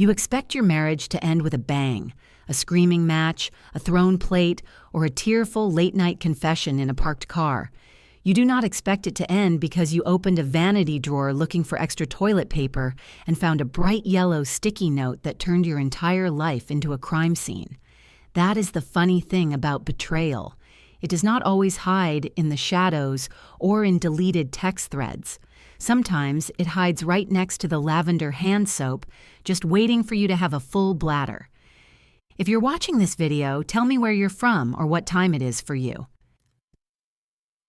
You expect your marriage to end with a bang, a screaming match, a thrown plate, or a tearful late-night confession in a parked car. You do not expect it to end because you opened a vanity drawer looking for extra toilet paper and found a bright yellow sticky note that turned your entire life into a crime scene. That is the funny thing about betrayal. It does not always hide in the shadows or in deleted text threads. Sometimes it hides right next to the lavender hand soap, just waiting for you to have a full bladder. If you're watching this video, tell me where you're from or what time it is for you.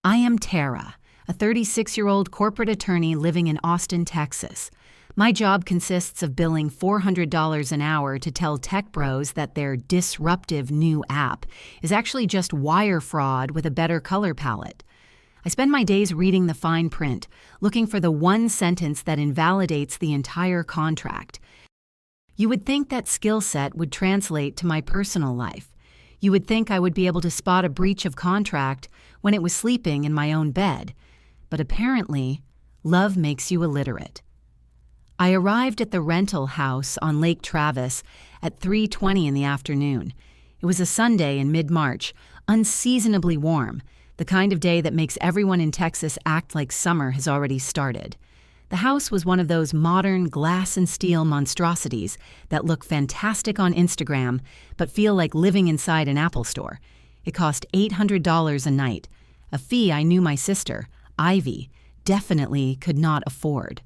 I am Tara, a 36-year-old corporate attorney living in Austin, Texas. My job consists of billing $400 an hour to tell tech bros that their disruptive new app is actually just wire fraud with a better color palette. I spend my days reading the fine print, looking for the one sentence that invalidates the entire contract. You would think that skill set would translate to my personal life. You would think I would be able to spot a breach of contract when it was sleeping in my own bed. But apparently, love makes you illiterate. I arrived at the rental house on Lake Travis at 3:20 in the afternoon. It was a Sunday in mid-March, unseasonably warm, the kind of day that makes everyone in Texas act like summer has already started. The house was one of those modern glass and steel monstrosities that look fantastic on Instagram but feel like living inside an Apple store. It cost $800 a night, a fee I knew my sister, Ivy, definitely could not afford.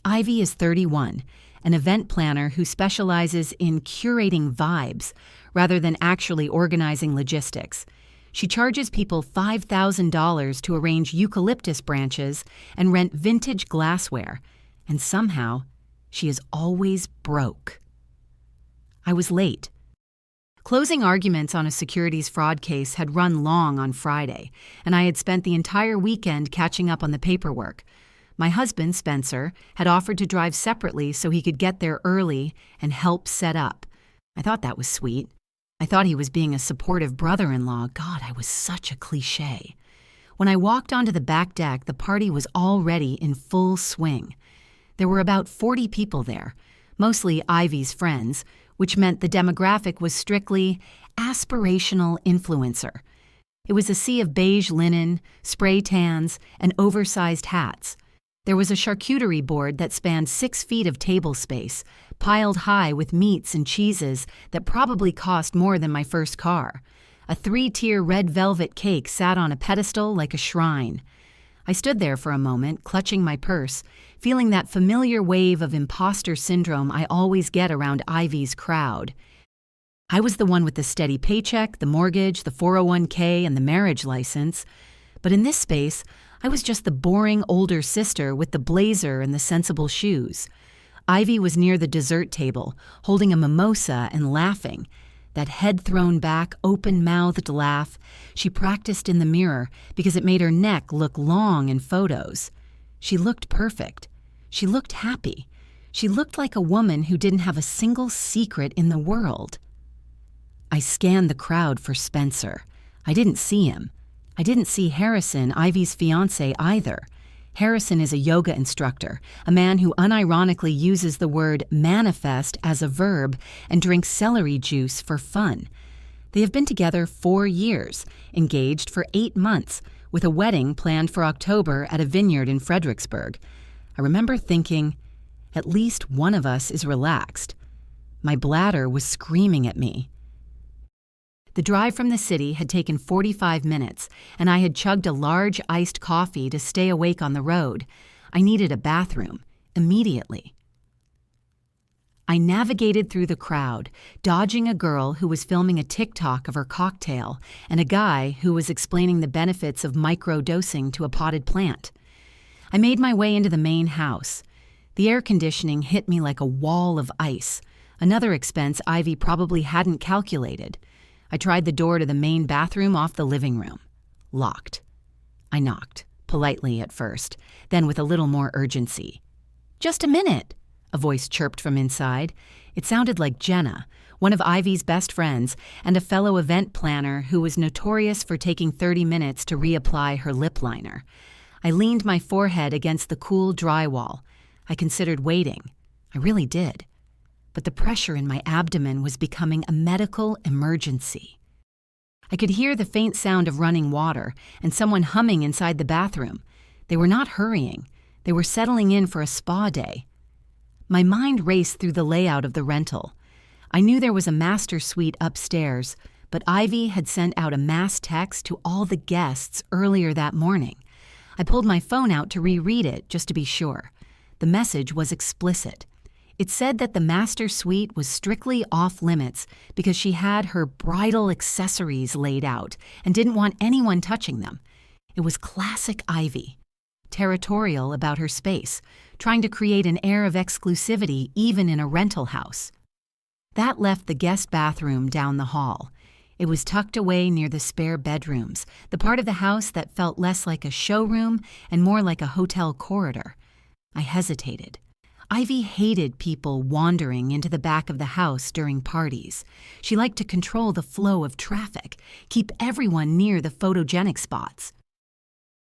Ivy is 31, an event planner who specializes in curating vibes rather than actually organizing logistics. She charges people $5,000 to arrange eucalyptus branches and rent vintage glassware, and somehow, she is always broke. I was late. Closing arguments on a securities fraud case had run long on Friday, and I had spent the entire weekend catching up on the paperwork. My husband, Spencer, had offered to drive separately so he could get there early and help set up. I thought that was sweet. I thought he was being a supportive brother-in-law. God, I was such a cliché. When I walked onto the back deck, the party was already in full swing. There were about 40 people there, mostly Ivy's friends, which meant the demographic was strictly aspirational influencer. It was a sea of beige linen, spray tans, and oversized hats. There was a charcuterie board that spanned 6 feet of table space, piled high with meats and cheeses that probably cost more than my first car. A 3-tier red velvet cake sat on a pedestal like a shrine. I stood there for a moment, clutching my purse, feeling that familiar wave of imposter syndrome I always get around Ivy's crowd. I was the one with the steady paycheck, the mortgage, the 401k, and the marriage license. But in this space, I was just the boring older sister with the blazer and the sensible shoes. Ivy was near the dessert table, holding a mimosa and laughing. That head thrown back, open-mouthed laugh she practiced in the mirror because it made her neck look long in photos. She looked perfect. She looked happy. She looked like a woman who didn't have a single secret in the world. I scanned the crowd for Spencer. I didn't see him. I didn't see Harrison, Ivy's fiancé, either. Harrison is a yoga instructor, a man who unironically uses the word manifest as a verb and drinks celery juice for fun. They have been together 4 years, engaged for 8 months, with a wedding planned for October at a vineyard in Fredericksburg. I remember thinking, at least one of us is relaxed. My bladder was screaming at me. The drive from the city had taken 45 minutes, and I had chugged a large iced coffee to stay awake on the road. I needed a bathroom, immediately. I navigated through the crowd, dodging a girl who was filming a TikTok of her cocktail and a guy who was explaining the benefits of micro-dosing to a potted plant. I made my way into the main house. The air conditioning hit me like a wall of ice, another expense Ivy probably hadn't calculated. I tried the door to the main bathroom off the living room. Locked. I knocked, politely at first, then with a little more urgency. "Just a minute," a voice chirped from inside. It sounded like Jenna, one of Ivy's best friends and a fellow event planner who was notorious for taking 30 minutes to reapply her lip liner. I leaned my forehead against the cool drywall. I considered waiting. I really did. but the pressure in my abdomen was becoming a medical emergency. I could hear the faint sound of running water and someone humming inside the bathroom. They were not hurrying. They were settling in for a spa day. My mind raced through the layout of the rental. I knew there was a master suite upstairs, but Ivy had sent out a mass text to all the guests earlier that morning. I pulled my phone out to reread it just to be sure. The message was explicit. It said that the master suite was strictly off limits because she had her bridal accessories laid out and didn't want anyone touching them. It was classic Ivy, territorial about her space, trying to create an air of exclusivity even in a rental house. That left the guest bathroom down the hall. It was tucked away near the spare bedrooms, the part of the house that felt less like a showroom and more like a hotel corridor. I hesitated. Ivy hated people wandering into the back of the house during parties. She liked to control the flow of traffic, keep everyone near the photogenic spots.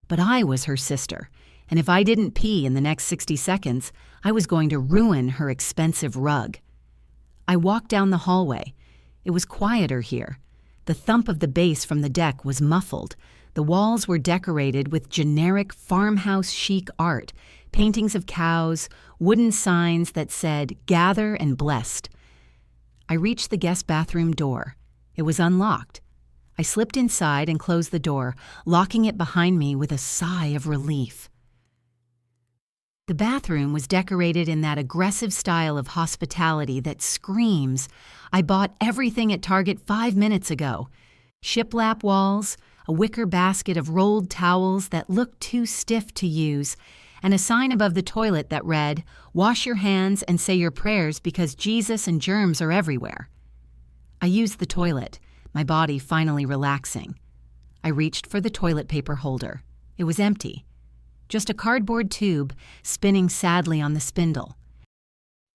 But I was her sister, and if I didn't pee in the next 60 seconds, I was going to ruin her expensive rug. I walked down the hallway. It was quieter here. The thump of the bass from the deck was muffled. The walls were decorated with generic farmhouse chic art, paintings of cows, wooden signs that said, "Gather and blessed." I reached the guest bathroom door. It was unlocked. I slipped inside and closed the door, locking it behind me with a sigh of relief. The bathroom was decorated in that aggressive style of hospitality that screams, "I bought everything at Target 5 minutes ago." Shiplap walls, a wicker basket of rolled towels that looked too stiff to use, and a sign above the toilet that read, "Wash your hands and say your prayers because Jesus and germs are everywhere." I used the toilet, my body finally relaxing. I reached for the toilet paper holder. It was empty. Just a cardboard tube spinning sadly on the spindle.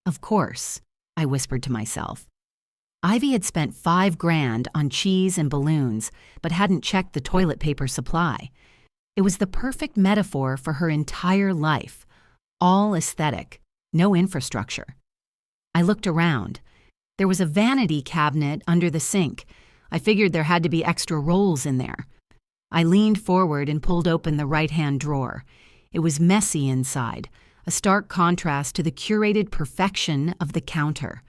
Of course, I whispered to myself. Ivy had spent $5,000 on cheese and balloons, but hadn't checked the toilet paper supply. It was the perfect metaphor for her entire life. All aesthetic, no infrastructure. I looked around. There was a vanity cabinet under the sink. I figured there had to be extra rolls in there. I leaned forward and pulled open the right-hand drawer. It was messy inside, a stark contrast to the curated perfection of the counter.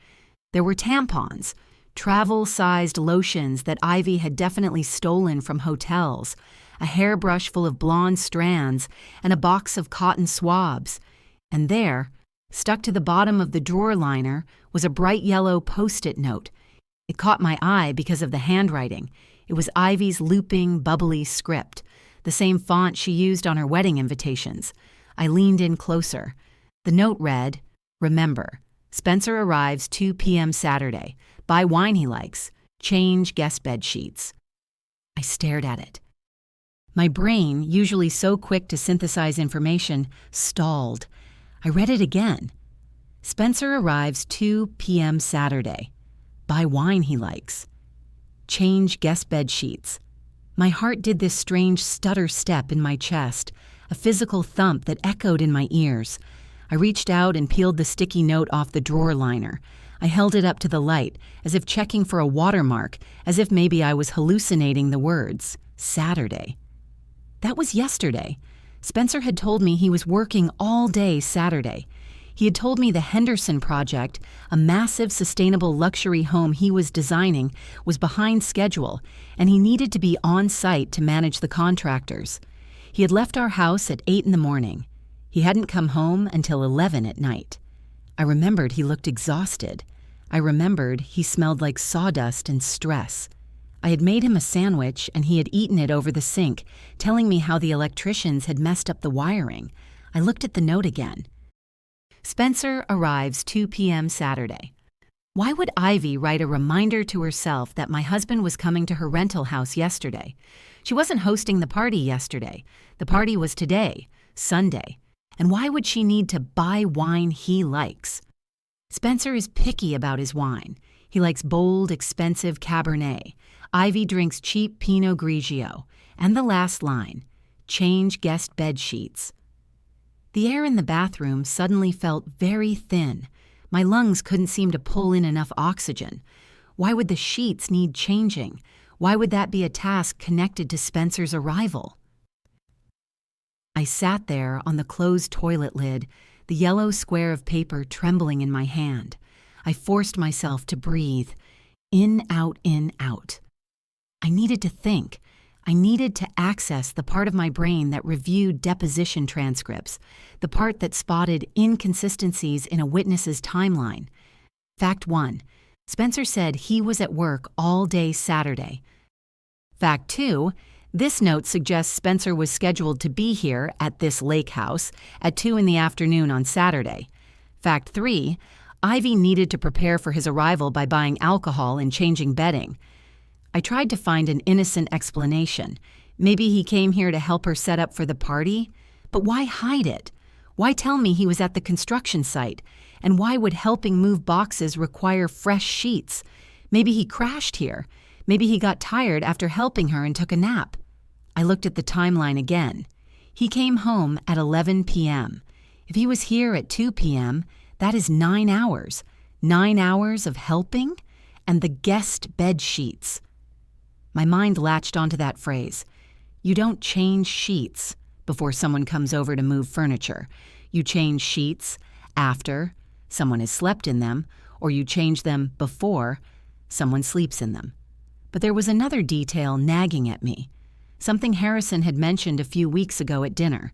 There were tampons, travel-sized lotions that Ivy had definitely stolen from hotels, a hairbrush full of blonde strands, and a box of cotton swabs. And there, stuck to the bottom of the drawer liner, was a bright yellow Post-it note. It caught my eye because of the handwriting. It was Ivy's looping, bubbly script, the same font she used on her wedding invitations. I leaned in closer. The note read, "Remember, Spencer arrives 2 p.m. Saturday. Buy wine he likes. Change guest bed sheets." I stared at it. My brain, usually so quick to synthesize information, stalled. I read it again. "Spencer arrives 2 p.m. Saturday. Buy wine he likes. Change guest bed sheets." My heart did this strange stutter step in my chest, a physical thump that echoed in my ears. I reached out and peeled the sticky note off the drawer liner. I held it up to the light, as if checking for a watermark, as if maybe I was hallucinating the words, Saturday. That was yesterday. Spencer had told me he was working all day Saturday. He had told me the Henderson project, a massive sustainable luxury home he was designing, was behind schedule, and he needed to be on site to manage the contractors. He had left our house at 8 in the morning. He hadn't come home until 11 at night. I remembered he looked exhausted. I remembered he smelled like sawdust and stress. I had made him a sandwich, and he had eaten it over the sink, telling me how the electricians had messed up the wiring. I looked at the note again. "Spencer arrives 2 p.m. Saturday." Why would Ivy write a reminder to herself that my husband was coming to her rental house yesterday? She wasn't hosting the party yesterday. The party was today, Sunday. And why would she need to buy wine he likes? Spencer is picky about his wine. He likes bold, expensive Cabernet. Ivy drinks cheap Pinot Grigio. And the last line, "Change guest bed sheets." The air in the bathroom suddenly felt very thin. My lungs couldn't seem to pull in enough oxygen. Why would the sheets need changing? Why would that be a task connected to Spencer's arrival? I sat there on the closed toilet lid, the yellow square of paper trembling in my hand. I forced myself to breathe. In, out, in, out. I needed to think. I needed to access the part of my brain that reviewed deposition transcripts, the part that spotted inconsistencies in a witness's timeline. Fact 1. Spencer said he was at work all day Saturday. Fact 2. This note suggests Spencer was scheduled to be here at this lake house at 2 in the afternoon on Saturday. Fact 3. Ivy needed to prepare for his arrival by buying alcohol and changing bedding. I tried to find an innocent explanation. Maybe he came here to help her set up for the party? But why hide it? Why tell me he was at the construction site? And why would helping move boxes require fresh sheets? Maybe he crashed here. Maybe he got tired after helping her and took a nap. I looked at the timeline again. He came home at 11 p.m. If he was here at 2 p.m., that is 9 hours. 9 hours of helping? And the guest bed sheets. My mind latched onto that phrase. You don't change sheets before someone comes over to move furniture. You change sheets after someone has slept in them, or you change them before someone sleeps in them. But there was another detail nagging at me. Something Harrison had mentioned a few weeks ago at dinner.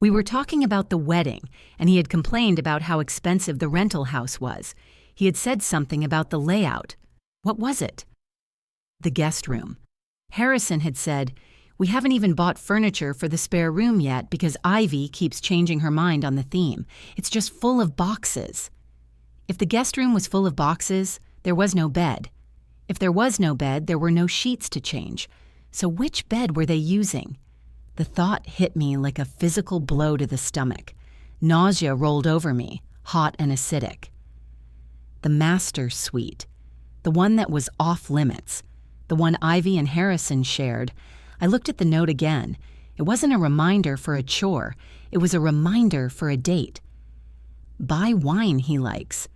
We were talking about the wedding, and he had complained about how expensive the rental house was. He had said something about the layout. What was it? The guest room. Harrison had said, "We haven't even bought furniture for the spare room yet because Ivy keeps changing her mind on the theme. It's just full of boxes." If the guest room was full of boxes, there was no bed. If there was no bed, there were no sheets to change. So which bed were they using? The thought hit me like a physical blow to the stomach. Nausea rolled over me, hot and acidic. The master suite. The one that was off limits. The one Ivy and Harrison shared. I looked at the note again. It wasn't a reminder for a chore. It was a reminder for a date. Buy wine he likes.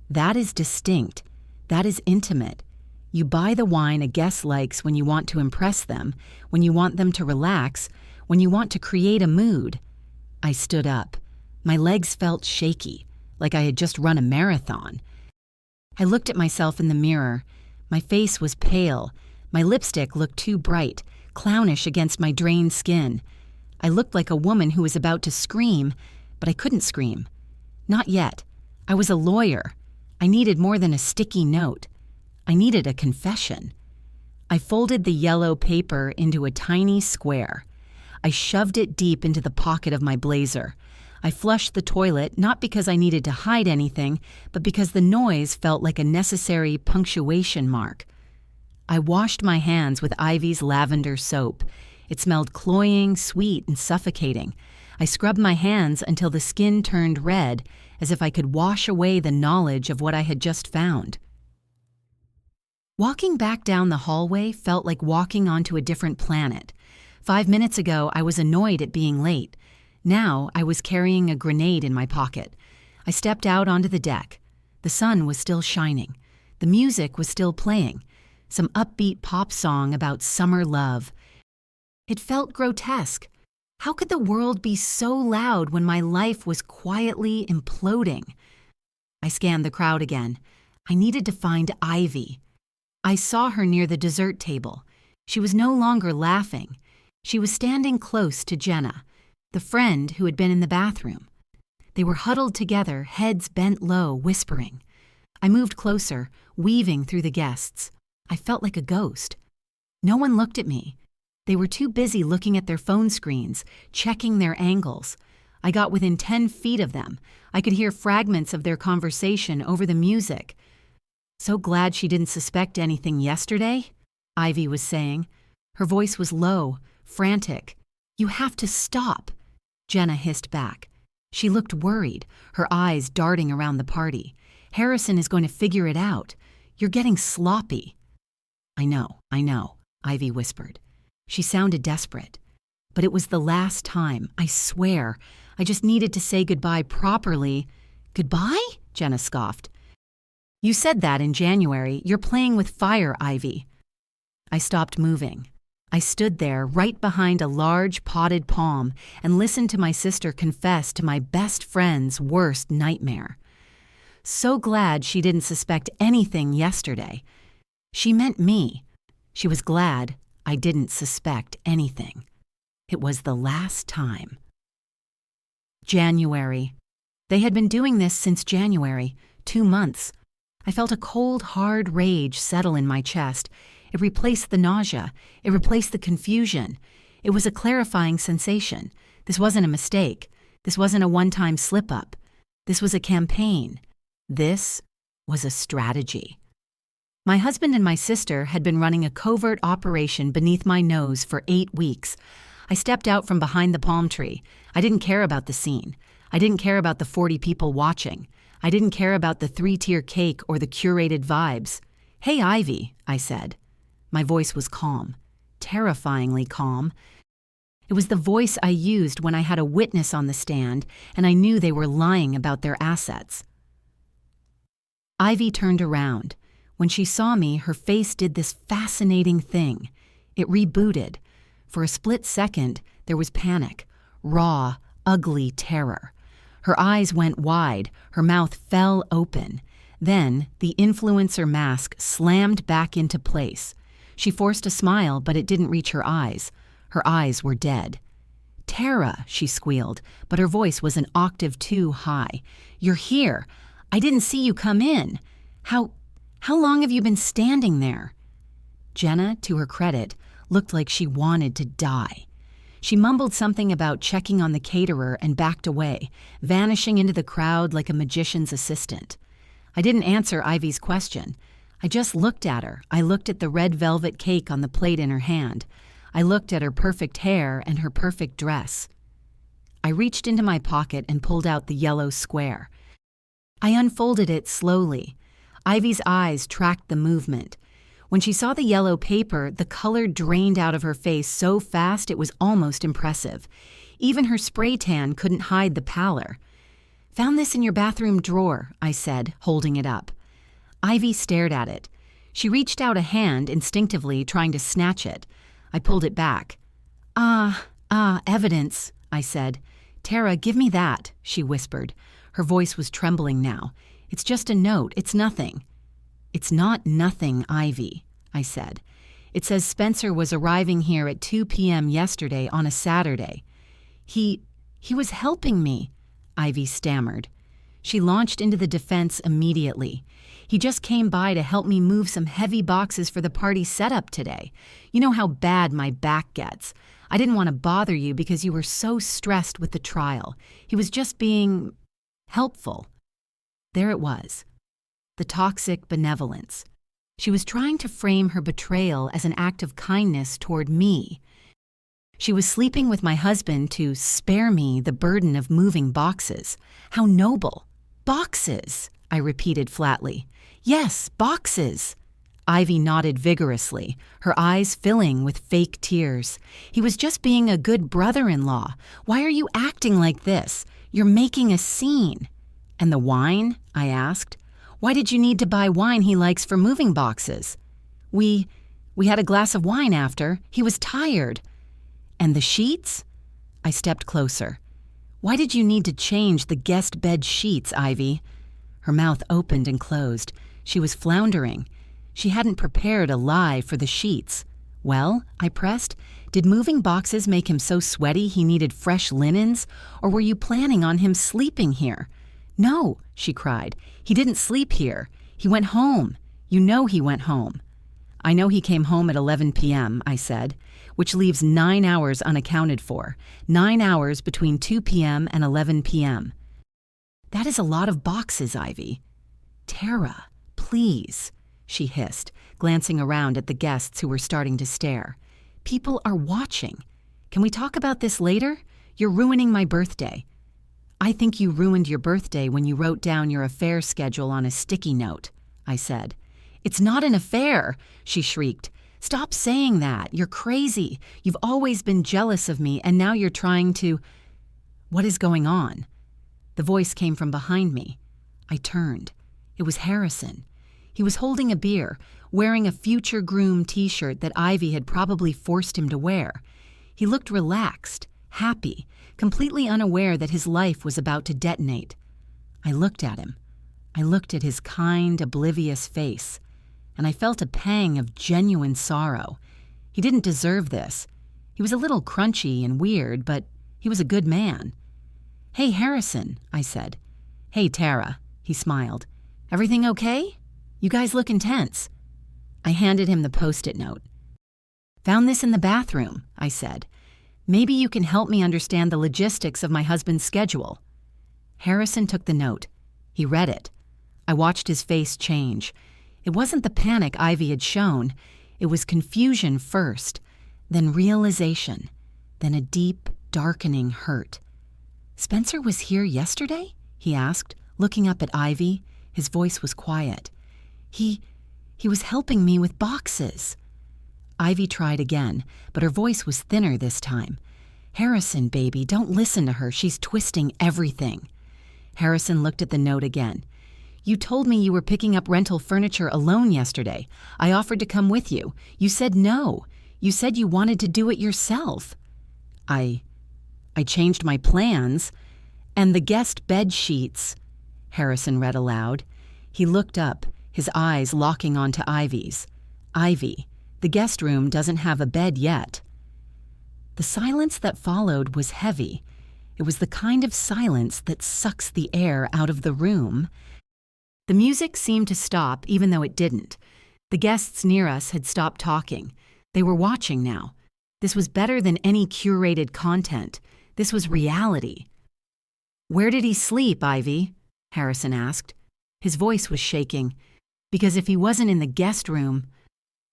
That is distinct. That is intimate. You buy the wine a guest likes when you want to impress them, when you want them to relax, when you want to create a mood. I stood up. My legs felt shaky, like I had just run a marathon. I looked at myself in the mirror. My face was pale. My lipstick looked too bright, clownish against my drained skin. I looked like a woman who was about to scream, but I couldn't scream. Not yet. I was a lawyer. I needed more than a sticky note. I needed a confession. I folded the yellow paper into a tiny square. I shoved it deep into the pocket of my blazer. I flushed the toilet not because I needed to hide anything, but because the noise felt like a necessary punctuation mark. I washed my hands with Ivy's lavender soap. It smelled cloying, sweet, and suffocating. I scrubbed my hands until the skin turned red, as if I could wash away the knowledge of what I had just found. Walking back down the hallway felt like walking onto a different planet. 5 minutes ago, I was annoyed at being late. Now, I was carrying a grenade in my pocket. I stepped out onto the deck. The sun was still shining. The music was still playing. Some upbeat pop song about summer love. It felt grotesque. How could the world be so loud when my life was quietly imploding? I scanned the crowd again. I needed to find Ivy. I saw her near the dessert table. She was no longer laughing. She was standing close to Jenna, the friend who had been in the bathroom. They were huddled together, heads bent low, whispering. I moved closer, weaving through the guests. I felt like a ghost. No one looked at me. They were too busy looking at their phone screens, checking their angles. I got within 10 feet of them. I could hear fragments of their conversation over the music. "So glad she didn't suspect anything yesterday," Ivy was saying. Her voice was low, frantic. "You have to stop," Jenna hissed back. She looked worried, her eyes darting around the party. "Harrison is going to figure it out. You're getting sloppy." I know, Ivy whispered. She sounded desperate. But it was the last time, I swear. I just needed to say goodbye properly. Goodbye? Jenna scoffed. You said that in January. You're playing with fire, Ivy. I stopped moving. I stood there right behind a large potted palm and listened to my sister confess to my best friend's worst nightmare. So glad she didn't suspect anything yesterday. She meant me. She was glad I didn't suspect anything. It was the last time. January. They had been doing this since January, 2 months. I felt a cold, hard rage settle in my chest. It replaced the nausea. It replaced the confusion. It was a clarifying sensation. This wasn't a mistake. This wasn't a one-time slip-up. This was a campaign. This was a strategy. My husband and my sister had been running a covert operation beneath my nose for 8 weeks. I stepped out from behind the palm tree. I didn't care about the scene. I didn't care about the 40 people watching. I didn't care about the 3-tier cake or the curated vibes. Hey, Ivy, I said. My voice was calm, terrifyingly calm. It was the voice I used when I had a witness on the stand and I knew they were lying about their assets. Ivy turned around. When she saw me, her face did this fascinating thing. It rebooted. For a split second, there was panic, raw, ugly terror. Her eyes went wide, her mouth fell open. Then, the influencer mask slammed back into place. She forced a smile, but it didn't reach her eyes. Her eyes were dead. "Tara," she squealed, but her voice was an octave too high. "You're here. I didn't see you come in. How long have you been standing there?" Jenna, to her credit, looked like she wanted to die. She mumbled something about checking on the caterer and backed away, vanishing into the crowd like a magician's assistant. I didn't answer Ivy's question. I just looked at her. I looked at the red velvet cake on the plate in her hand. I looked at her perfect hair and her perfect dress. I reached into my pocket and pulled out the yellow square. I unfolded it slowly. Ivy's eyes tracked the movement. When she saw the yellow paper, the color drained out of her face so fast it was almost impressive. Even her spray tan couldn't hide the pallor. "Found this in your bathroom drawer," I said, holding it up. Ivy stared at it. She reached out a hand instinctively, trying to snatch it. I pulled it back. Evidence," I said. "Tara, give me that," she whispered. Her voice was trembling now. "It's just a note. It's nothing." "It's not nothing, Ivy," I said. "It says Spencer was arriving here at 2 p.m. yesterday on a Saturday. He was helping me," Ivy stammered. She launched into the defense immediately. "He just came by to help me move some heavy boxes for the party setup today. You know how bad my back gets. I didn't want to bother you because you were so stressed with the trial. He was just being helpful." There it was. The toxic benevolence. She was trying to frame her betrayal as an act of kindness toward me. She was sleeping with my husband to spare me the burden of moving boxes. How noble. "Boxes," I repeated flatly. "Yes, boxes." Ivy nodded vigorously, her eyes filling with fake tears. "He was just being a good brother-in-law. Why are you acting like this? You're making a scene." "And the wine?" I asked. "Why did you need to buy wine he likes for moving boxes?" We had a glass of wine after. He was tired." "And the sheets?" I stepped closer. "Why did you need to change the guest bed sheets, Ivy?" Her mouth opened and closed. She was floundering. She hadn't prepared a lie for the sheets. "Well," I pressed, "did moving boxes make him so sweaty he needed fresh linens? Or were you planning on him sleeping here?" "No," she cried. "He didn't sleep here. He went home. You know he went home." "I know he came home at 11 p.m., I said, "which leaves 9 hours unaccounted for. 9 hours between 2 p.m. and 11 p.m. "That is a lot of boxes, Ivy." "Tara, please," she hissed, glancing around at the guests who were starting to stare. "People are watching. Can we talk about this later? You're ruining my birthday." "I think you ruined your birthday when you wrote down your affair schedule on a sticky note," I said. "It's not an affair," she shrieked. "Stop saying that. You're crazy. You've always been jealous of me, and now you're trying to—" "What is going on?" The voice came from behind me. I turned. It was Harrison. He was holding a beer, wearing a future groom t-shirt that Ivy had probably forced him to wear. He looked relaxed, happy, completely unaware that his life was about to detonate. I looked at him. I looked at his kind, oblivious face, and I felt a pang of genuine sorrow. He didn't deserve this. He was a little crunchy and weird, but he was a good man. "Hey, Harrison," I said. "Hey, Tara," he smiled. "Everything okay? You guys look intense." I handed him the Post-it note. "Found this in the bathroom," I said. "Maybe you can help me understand the logistics of my husband's schedule." Harrison took the note. He read it. I watched his face change. It wasn't the panic Ivy had shown. It was confusion first, then realization, then a deep, darkening hurt. "Spencer was here yesterday?" he asked, looking up at Ivy. His voice was quiet. He was helping me with boxes." Ivy tried again, but her voice was thinner this time. "Harrison, baby, don't listen to her. She's twisting everything." Harrison looked at the note again. "You told me you were picking up rental furniture alone yesterday. I offered to come with you. You said no. You said you wanted to do it yourself." I changed my plans. "And the guest bed sheets," Harrison read aloud. He looked up, his eyes locking onto Ivy's. "Ivy, the guest room doesn't have a bed yet." The silence that followed was heavy. It was the kind of silence that sucks the air out of the room. The music seemed to stop even though it didn't. The guests near us had stopped talking. They were watching now. This was better than any curated content. This was reality. "Where did he sleep, Ivy?" Harrison asked. His voice was shaking. Because if he wasn't in the guest room,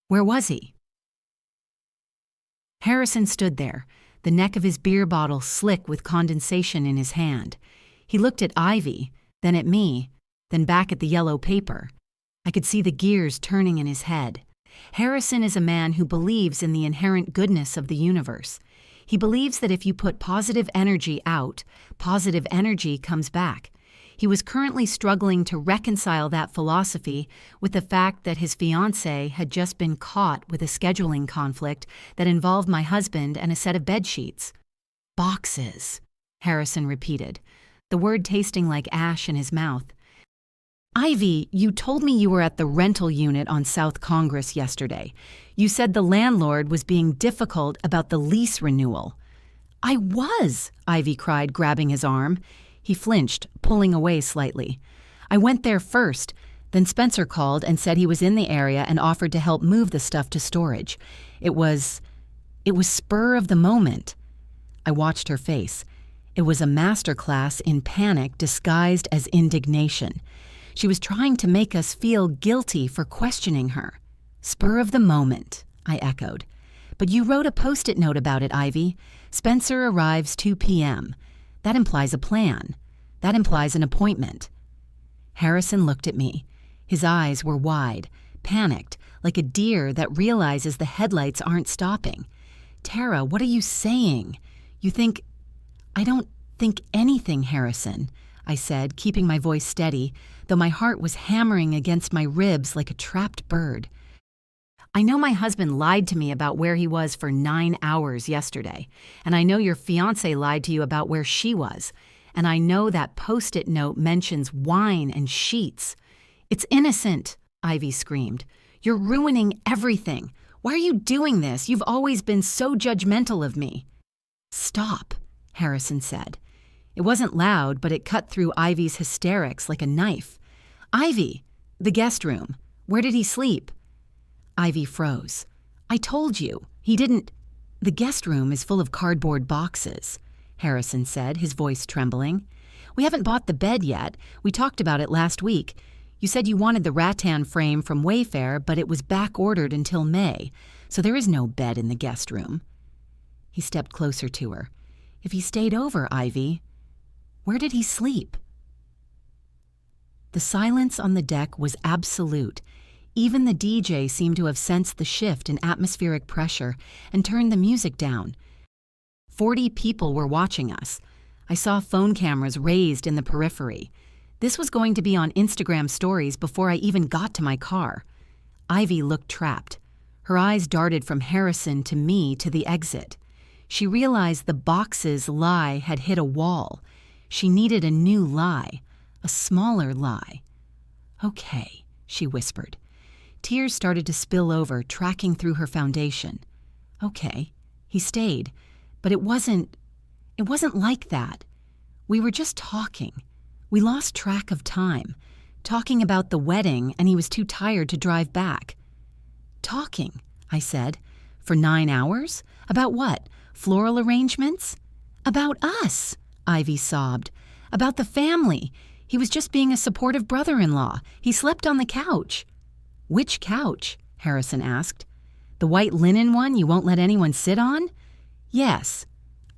where was he? Harrison stood there, the neck of his beer bottle slick with condensation in his hand. He looked at Ivy, then at me, then back at the yellow paper. I could see the gears turning in his head. Harrison is a man who believes in the inherent goodness of the universe. He believes that if you put positive energy out, positive energy comes back. He was currently struggling to reconcile that philosophy with the fact that his fiancée had just been caught with a scheduling conflict that involved my husband and a set of bedsheets. "Boxes," Harrison repeated, the word tasting like ash in his mouth. "Ivy, you told me you were at the rental unit on South Congress yesterday. You said the landlord was being difficult about the lease renewal." "I was," Ivy cried, grabbing his arm. He flinched, pulling away slightly. "I went there first. Then Spencer called and said he was in the area and offered to help move the stuff to storage. It was spur of the moment." I watched her face. It was a masterclass in panic disguised as indignation. She was trying to make us feel guilty for questioning her. "Spur of the moment," I echoed. "But you wrote a Post-it note about it, Ivy. Spencer arrives 2 p.m. That implies a plan. That implies an appointment." Harrison looked at me. His eyes were wide, panicked, like a deer that realizes the headlights aren't stopping. "Tara, what are you saying? You think—" "I don't think anything, Harrison," I said, keeping my voice steady, though my heart was hammering against my ribs like a trapped bird. "I know my husband lied to me about where he was for 9 hours yesterday, and I know your fiancée lied to you about where she was, and I know that Post-it note mentions wine and sheets." "It's innocent," Ivy screamed. "You're ruining everything. Why are you doing this? You've always been so judgmental of me." "Stop," Harrison said. It wasn't loud, but it cut through Ivy's hysterics like a knife. "Ivy, the guest room. Where did he sleep?" Ivy froze. "I told you. He didn't—" "The guest room is full of cardboard boxes," Harrison said, his voice trembling. "We haven't bought the bed yet. We talked about it last week. You said you wanted the rattan frame from Wayfair, but it was back-ordered until May, so there is no bed in the guest room." He stepped closer to her. "If he stayed over, Ivy, where did he sleep?" The silence on the deck was absolute. Even the DJ seemed to have sensed the shift in atmospheric pressure and turned the music down. 40 people were watching us. I saw phone cameras raised in the periphery. This was going to be on Instagram stories before I even got to my car. Ivy looked trapped. Her eyes darted from Harrison to me to the exit. She realized the box's lie had hit a wall. She needed a new lie, a smaller lie. "Okay," she whispered. Tears started to spill over, tracking through her foundation. "Okay." He stayed, but it wasn't like that. We were just talking. We lost track of time, talking about the wedding, and he was too tired to drive back. "Talking," I said. "For 9 hours? About what? Floral arrangements?" "About us," Ivy sobbed. "About the family. He was just being a supportive brother-in-law. He slept on the couch." "Which couch?" Harrison asked. "The white linen one you won't let anyone sit on?" "Yes."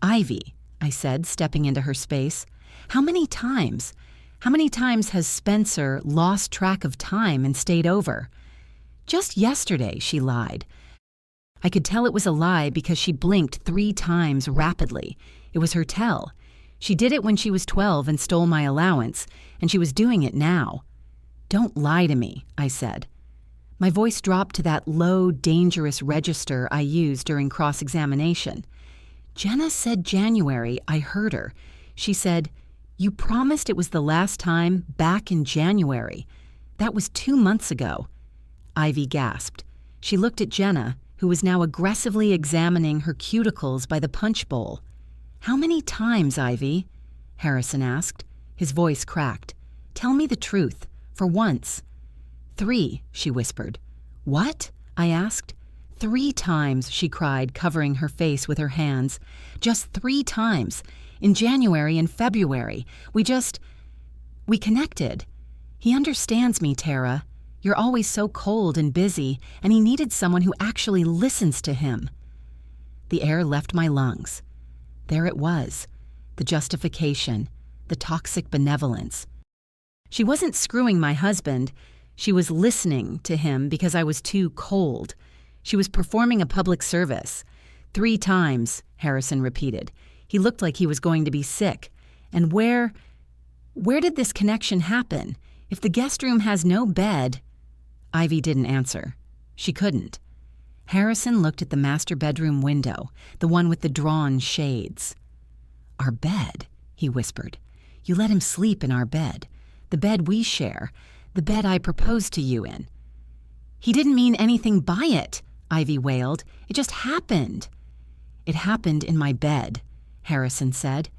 "Ivy," I said, stepping into her space. How many times has Spencer lost track of time and stayed over?" "Just yesterday," she lied. I could tell it was a lie because she blinked 3 times rapidly. It was her tell. She did it when she was 12 and stole my allowance, and she was doing it now. "Don't lie to me," I said. My voice dropped to that low, dangerous register I used during cross-examination. "Jenna said January. I heard her. She said, 'You promised it was the last time back in January. That was 2 months ago.'" Ivy gasped. She looked at Jenna, who was now aggressively examining her cuticles by the punch bowl. "How many times, Ivy?" Harrison asked. His voice cracked. "Tell me the truth, for once." "3, she whispered. "What?" I asked. 3 times, she cried, covering her face with her hands. "Just 3 times. In January and February. We connected. He understands me, Tara. You're always so cold and busy, and he needed someone who actually listens to him." The air left my lungs. There it was, the justification, the toxic benevolence. She wasn't screwing my husband. She was listening to him because I was too cold. She was performing a public service. 3 times, Harrison repeated. He looked like he was going to be sick. And where did this connection happen? If the guest room has no bed... Ivy didn't answer. She couldn't. Harrison looked at the master bedroom window, the one with the drawn shades. "Our bed," he whispered. "You let him sleep in our bed. The bed we share. The bed I proposed to you in." "He didn't mean anything by it," Ivy wailed. "It just happened." "It happened in my bed," Harrison said.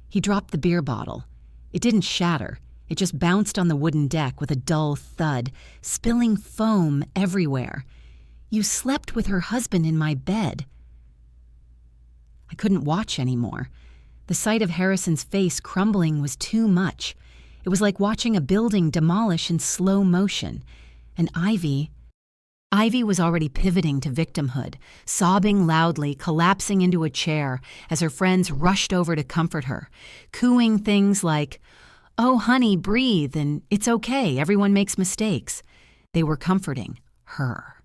He dropped the beer bottle. It didn't shatter. It just bounced on the wooden deck with a dull thud, spilling foam everywhere. "You slept with her husband in my bed." I couldn't watch anymore. The sight of Harrison's face crumbling was too much. It was like watching a building demolish in slow motion. And Ivy was already pivoting to victimhood, sobbing loudly, collapsing into a chair as her friends rushed over to comfort her, cooing things like, "Oh, honey, breathe, and it's okay, everyone makes mistakes." They were comforting her.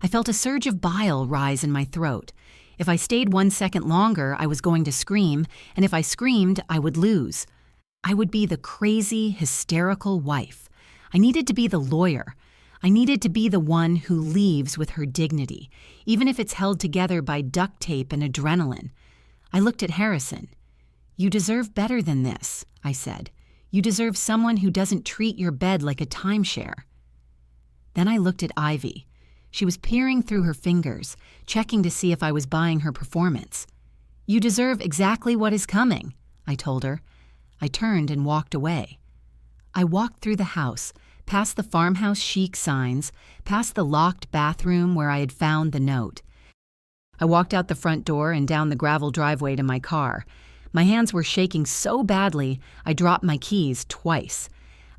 I felt a surge of bile rise in my throat. If I stayed 1 second longer, I was going to scream, and if I screamed, I would lose. I would be the crazy, hysterical wife. I needed to be the lawyer. I needed to be the one who leaves with her dignity, even if it's held together by duct tape and adrenaline. I looked at Harrison. "You deserve better than this," I said. "You deserve someone who doesn't treat your bed like a timeshare." Then I looked at Ivy. She was peering through her fingers, checking to see if I was buying her performance. "You deserve exactly what is coming," I told her. I turned and walked away. I walked through the house, past the farmhouse chic signs, past the locked bathroom where I had found the note. I walked out the front door and down the gravel driveway to my car. My hands were shaking so badly, I dropped my keys twice.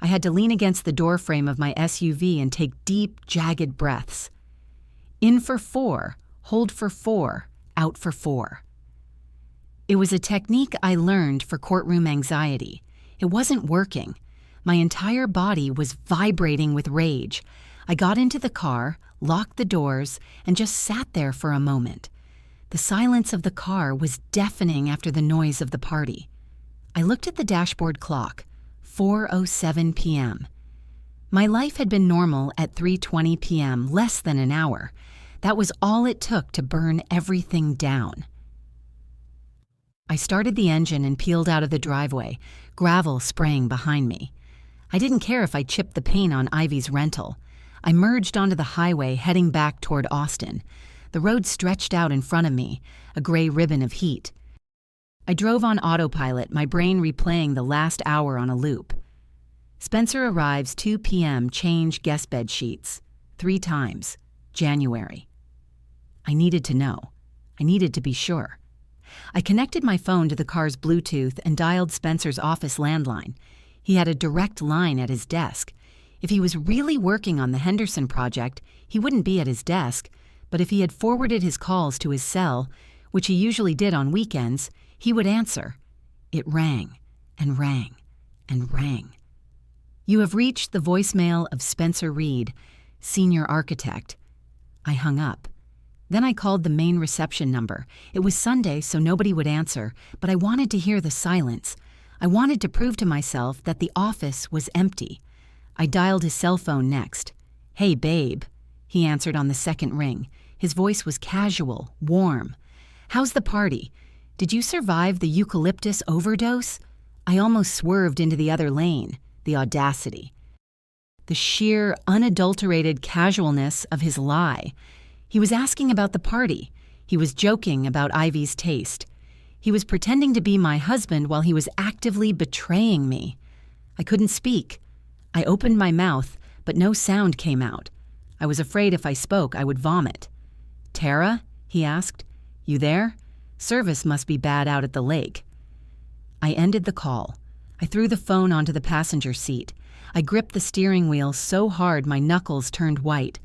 I had to lean against the doorframe of my SUV and take deep, jagged breaths. In for 4, hold for 4, out for 4. It was a technique I learned for courtroom anxiety. It wasn't working. My entire body was vibrating with rage. I got into the car, locked the doors, and just sat there for a moment. The silence of the car was deafening after the noise of the party. I looked at the dashboard clock. 4:07 p.m. My life had been normal at 3:20 p.m., less than an hour. That was all it took to burn everything down. I started the engine and peeled out of the driveway, gravel spraying behind me. I didn't care if I chipped the paint on Ivy's rental. I merged onto the highway, heading back toward Austin. The road stretched out in front of me, a gray ribbon of heat. I drove on autopilot, my brain replaying the last hour on a loop. Spencer arrives 2 p.m., change guest bed sheets. 3 times. January. I needed to know. I needed to be sure. I connected my phone to the car's Bluetooth and dialed Spencer's office landline. He had a direct line at his desk. If he was really working on the Henderson project, he wouldn't be at his desk, but if he had forwarded his calls to his cell, which he usually did on weekends, he would answer. It rang, and rang, and rang. You have reached the voicemail of Spencer Reed, senior architect. I hung up. Then I called the main reception number. It was Sunday, so nobody would answer, but I wanted to hear the silence. I wanted to prove to myself that the office was empty. I dialed his cell phone next. Hey, babe. He answered on the second ring. His voice was casual, warm. How's the party? Did you survive the eucalyptus overdose? I almost swerved into the other lane. The audacity. The sheer, unadulterated casualness of his lie. He was asking about the party. He was joking about Ivy's taste. He was pretending to be my husband while he was actively betraying me. I couldn't speak. I opened my mouth, but no sound came out. I was afraid if I spoke, I would vomit. Tara? He asked. You there? Service must be bad out at the lake. I ended the call. I threw the phone onto the passenger seat. I gripped the steering wheel so hard my knuckles turned white.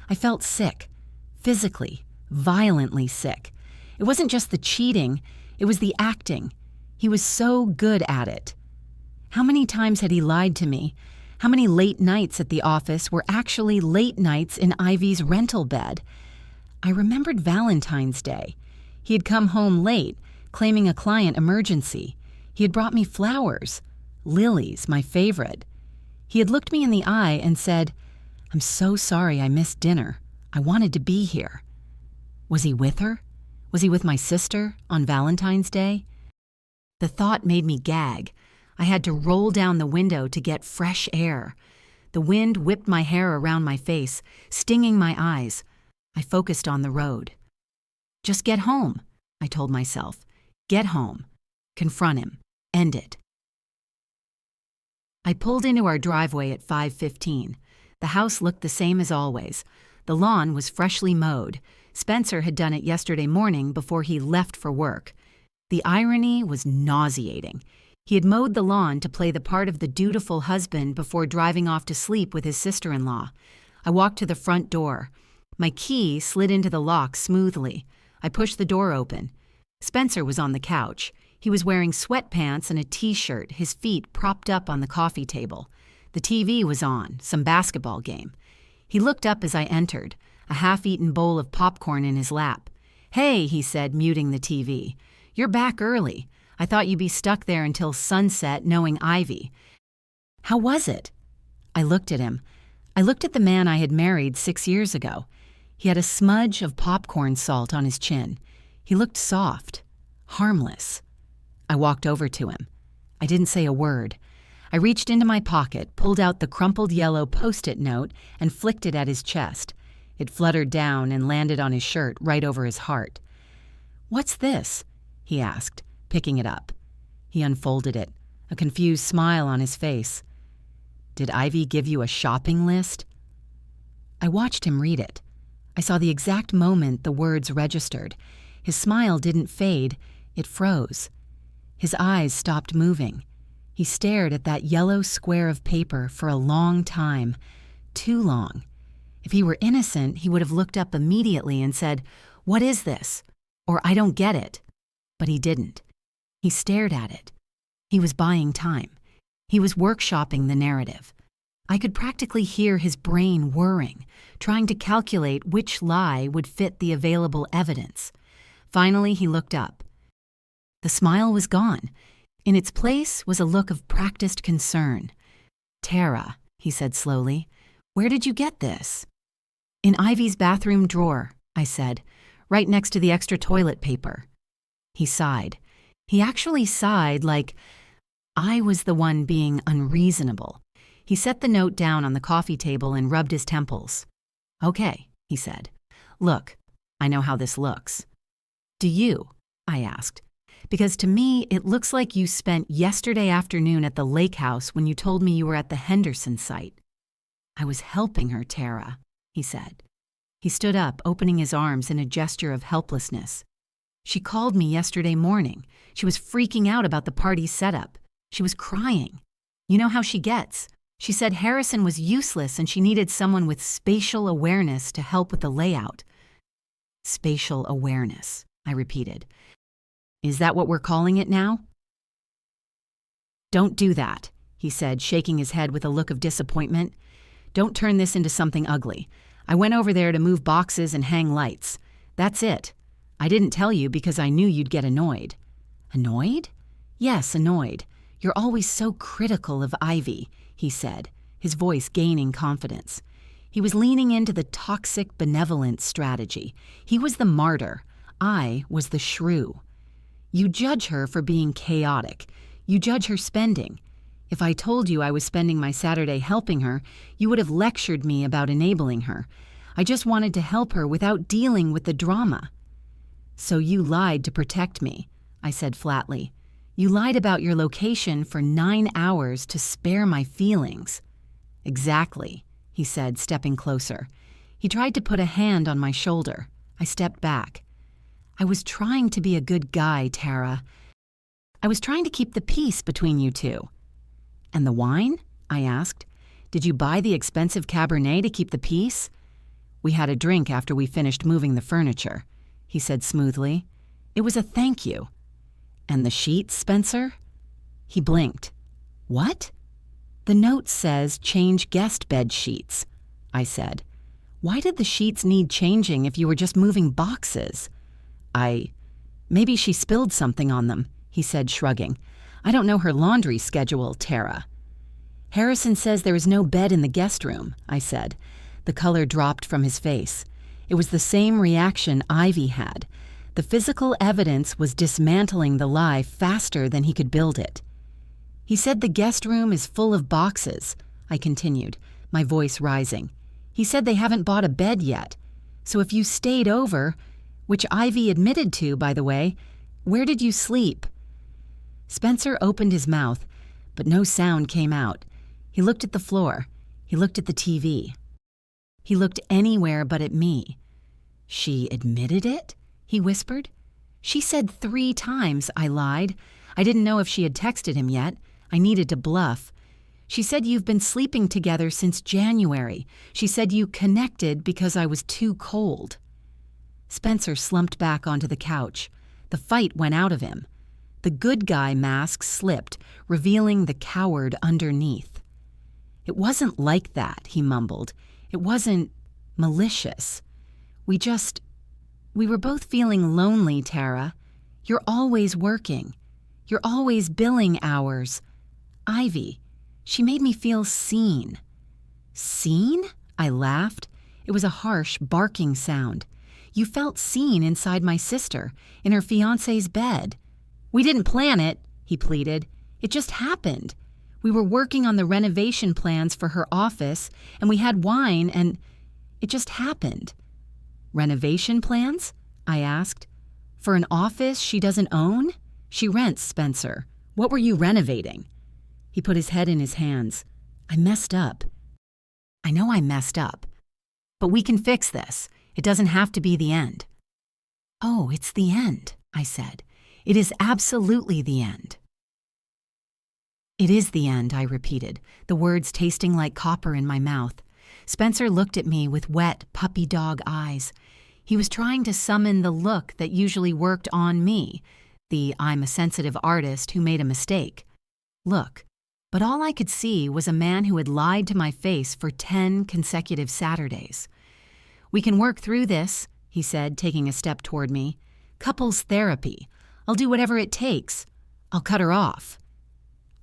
I felt sick. Physically, violently sick. It wasn't just the cheating, it was the acting. He was so good at it. How many times had he lied to me? How many late nights at the office were actually late nights in Ivy's rental bed? I remembered Valentine's Day. He had come home late, claiming a client emergency. He had brought me flowers, lilies, my favorite. He had looked me in the eye and said, I'm so sorry I missed dinner. I wanted to be here. Was he with her? Was he with my sister on Valentine's Day? The thought made me gag. I had to roll down the window to get fresh air. The wind whipped my hair around my face, stinging my eyes. I focused on the road. Just get home, I told myself. Get home. Confront him. End it. I pulled into our driveway at 5:15. The house looked the same as always. The lawn was freshly mowed. Spencer had done it yesterday morning before he left for work. The irony was nauseating. He had mowed the lawn to play the part of the dutiful husband before driving off to sleep with his sister-in-law. I walked to the front door. My key slid into the lock smoothly. I pushed the door open. Spencer was on the couch. He was wearing sweatpants and a t-shirt, his feet propped up on the coffee table. The TV was on, some basketball game. He looked up as I entered, a half-eaten bowl of popcorn in his lap. Hey, he said, muting the TV. You're back early. I thought you'd be stuck there until sunset knowing Ivy. How was it? I looked at him. I looked at the man I had married 6 years ago. He had a smudge of popcorn salt on his chin. He looked soft, harmless. I walked over to him. I didn't say a word. I reached into my pocket, pulled out the crumpled yellow Post-it note, and flicked it at his chest. It fluttered down and landed on his shirt right over his heart. What's this? He asked, picking it up. He unfolded it, a confused smile on his face. Did Ivy give you a shopping list? I watched him read it. I saw the exact moment the words registered. His smile didn't fade, it froze. His eyes stopped moving. He stared at that yellow square of paper for a long time, too long. If he were innocent, he would have looked up immediately and said, "What is this?" or "I don't get it." But he didn't. He stared at it. He was buying time. He was workshopping the narrative. I could practically hear his brain whirring, trying to calculate which lie would fit the available evidence. Finally, he looked up. The smile was gone. In its place was a look of practiced concern. "Tara," he said slowly, "where did you get this?" "In Ivy's bathroom drawer," I said, "right next to the extra toilet paper." He sighed. He actually sighed like I was the one being unreasonable. He set the note down on the coffee table and rubbed his temples. "Okay," he said. "Look, I know how this looks." "Do you?" I asked. "Because to me, it looks like you spent yesterday afternoon at the lake house when you told me you were at the Henderson site." "I was helping her, Tara," he said. He stood up, opening his arms in a gesture of helplessness. "She called me yesterday morning. She was freaking out about the party setup. She was crying. You know how she gets. She said Harrison was useless and she needed someone with spatial awareness to help with the layout." "Spatial awareness," I repeated. "Is that what we're calling it now?" "Don't do that," he said, shaking his head with a look of disappointment. "Don't turn this into something ugly. I went over there to move boxes and hang lights. That's it. I didn't tell you because I knew you'd get annoyed." "Annoyed?" "Yes, annoyed. You're always so critical of Ivy," he said, his voice gaining confidence. He was leaning into the toxic benevolence strategy. He was the martyr. I was the shrew. "You judge her for being chaotic. You judge her spending. If I told you I was spending my Saturday helping her, you would have lectured me about enabling her. I just wanted to help her without dealing with the drama." "So you lied to protect me," I said flatly. "You lied about your location for 9 hours to spare my feelings." "Exactly," he said, stepping closer. He tried to put a hand on my shoulder. I stepped back. "I was trying to be a good guy, Tara. I was trying to keep the peace between you two." "And the wine?" I asked. "Did you buy the expensive Cabernet to keep the peace?" "We had a drink after we finished moving the furniture," he said smoothly. "It was a thank you." "And the sheets, Spencer?" He blinked. "What?" "The note says change guest bed sheets," I said. "Why did the sheets need changing if you were just moving boxes?" Maybe she spilled something on them," he said, shrugging. "I don't know her laundry schedule, Tara." "Harrison says there is no bed in the guest room," I said. The color dropped from his face. It was the same reaction Ivy had. The physical evidence was dismantling the lie faster than he could build it. "He said the guest room is full of boxes," I continued, my voice rising. "He said they haven't bought a bed yet. So if you stayed over, which Ivy admitted to, by the way, where did you sleep?" Spencer opened his mouth, but no sound came out. He looked at the floor. He looked at the TV. He looked anywhere but at me. "She admitted it?" he whispered. "She said 3 times," I lied. I didn't know if she had texted him yet. I needed to bluff. "She said you've been sleeping together since January. She said you connected because I was too cold." Spencer slumped back onto the couch. The fight went out of him. The good guy mask slipped, revealing the coward underneath. "It wasn't like that," he mumbled. "It wasn't malicious. We were both feeling lonely, Tara. You're always working. You're always billing hours. Ivy, she made me feel seen." "Seen?" I laughed. It was a harsh, barking sound. "You felt seen inside my sister, in her fiancé's bed." "We didn't plan it," he pleaded. "It just happened. We were working on the renovation plans for her office, and we had wine, and it just happened." "Renovation plans?" I asked. "For an office she doesn't own? She rents, Spencer. What were you renovating?" He put his head in his hands. "I messed up. I know I messed up. But we can fix this. It doesn't have to be the end." "Oh, it's the end," I said. "It is absolutely the end." "It is the end," I repeated, the words tasting like copper in my mouth. Spencer looked at me with wet, puppy dog eyes. He was trying to summon the look that usually worked on me, the "I'm a sensitive artist who made a mistake" look. But all I could see was a man who had lied to my face for 10 consecutive Saturdays. "We can work through this," he said, taking a step toward me. "Couples therapy. I'll do whatever it takes." I'll cut her off.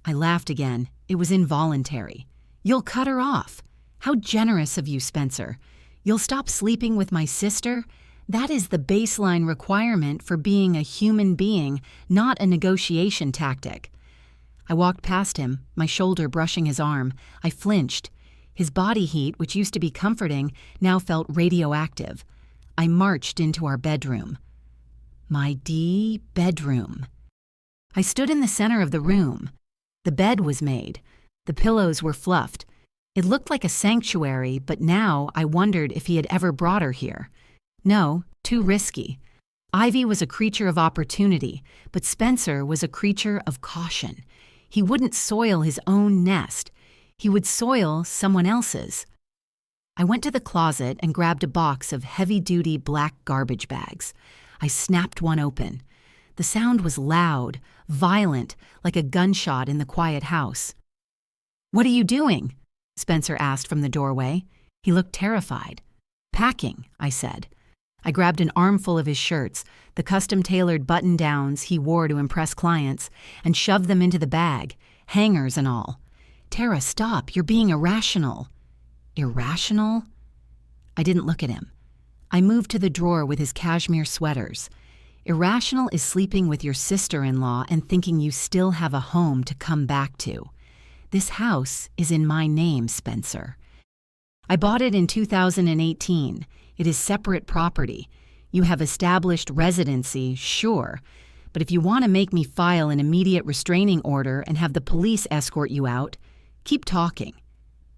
I laughed again. It was involuntary. You'll cut her off. How generous of you, Spencer. You'll stop sleeping with my sister? That is the baseline requirement for being a human being, not a negotiation tactic. I walked past him, my shoulder brushing his arm. I flinched. His body heat, which used to be comforting, now felt radioactive. I marched into our bedroom. My bedroom. I stood in the center of the room. The bed was made. The pillows were fluffed. It looked like a sanctuary, but now I wondered if he had ever brought her here. No, too risky. Ivy was a creature of opportunity, but Spencer was a creature of caution. He wouldn't soil his own nest. He would soil someone else's. I went to the closet and grabbed a box of heavy-duty black garbage bags. I snapped one open. The sound was loud, violent, like a gunshot in the quiet house. "What are you doing?" Spencer asked from the doorway. He looked terrified. "Packing," I said. I grabbed an armful of his shirts, the custom-tailored button-downs he wore to impress clients, and shoved them into the bag, hangers and all. "Tara, stop. You're being irrational." Irrational? I didn't look at him. I moved to the drawer with his cashmere sweaters. Irrational is sleeping with your sister-in-law and thinking you still have a home to come back to. This house is in my name, Spencer. I bought it in 2018. It is separate property. You have established residency, sure, but if you want to make me file an immediate restraining order and have the police escort you out, keep talking.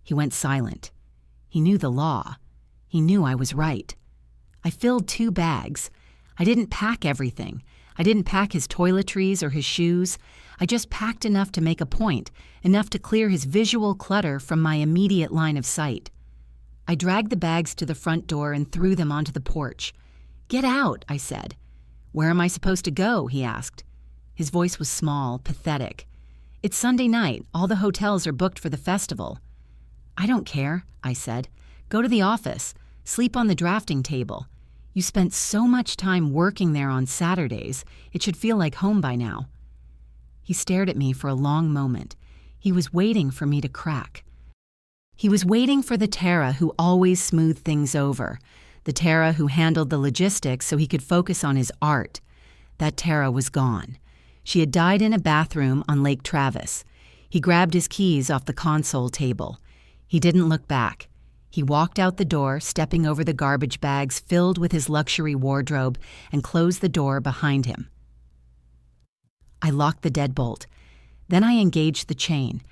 He went silent. He knew the law. He knew I was right. I filled 2 bags. I didn't pack everything. I didn't pack his toiletries or his shoes. I just packed enough to make a point, enough to clear his visual clutter from my immediate line of sight. I dragged the bags to the front door and threw them onto the porch. "Get out," I said. "Where am I supposed to go?" he asked. His voice was small, pathetic. "It's Sunday night. All the hotels are booked for the festival." "I don't care," I said. "Go to the office. Sleep on the drafting table. You spent so much time working there on Saturdays, it should feel like home by now." He stared at me for a long moment. He was waiting for me to crack. He was waiting for the Tara who always smoothed things over, the Tara who handled the logistics so he could focus on his art. That Tara was gone. She had died in a bathroom on Lake Travis. He grabbed his keys off the console table. He didn't look back. He walked out the door, stepping over the garbage bags filled with his luxury wardrobe, and closed the door behind him. I locked the deadbolt. Then I engaged the chain.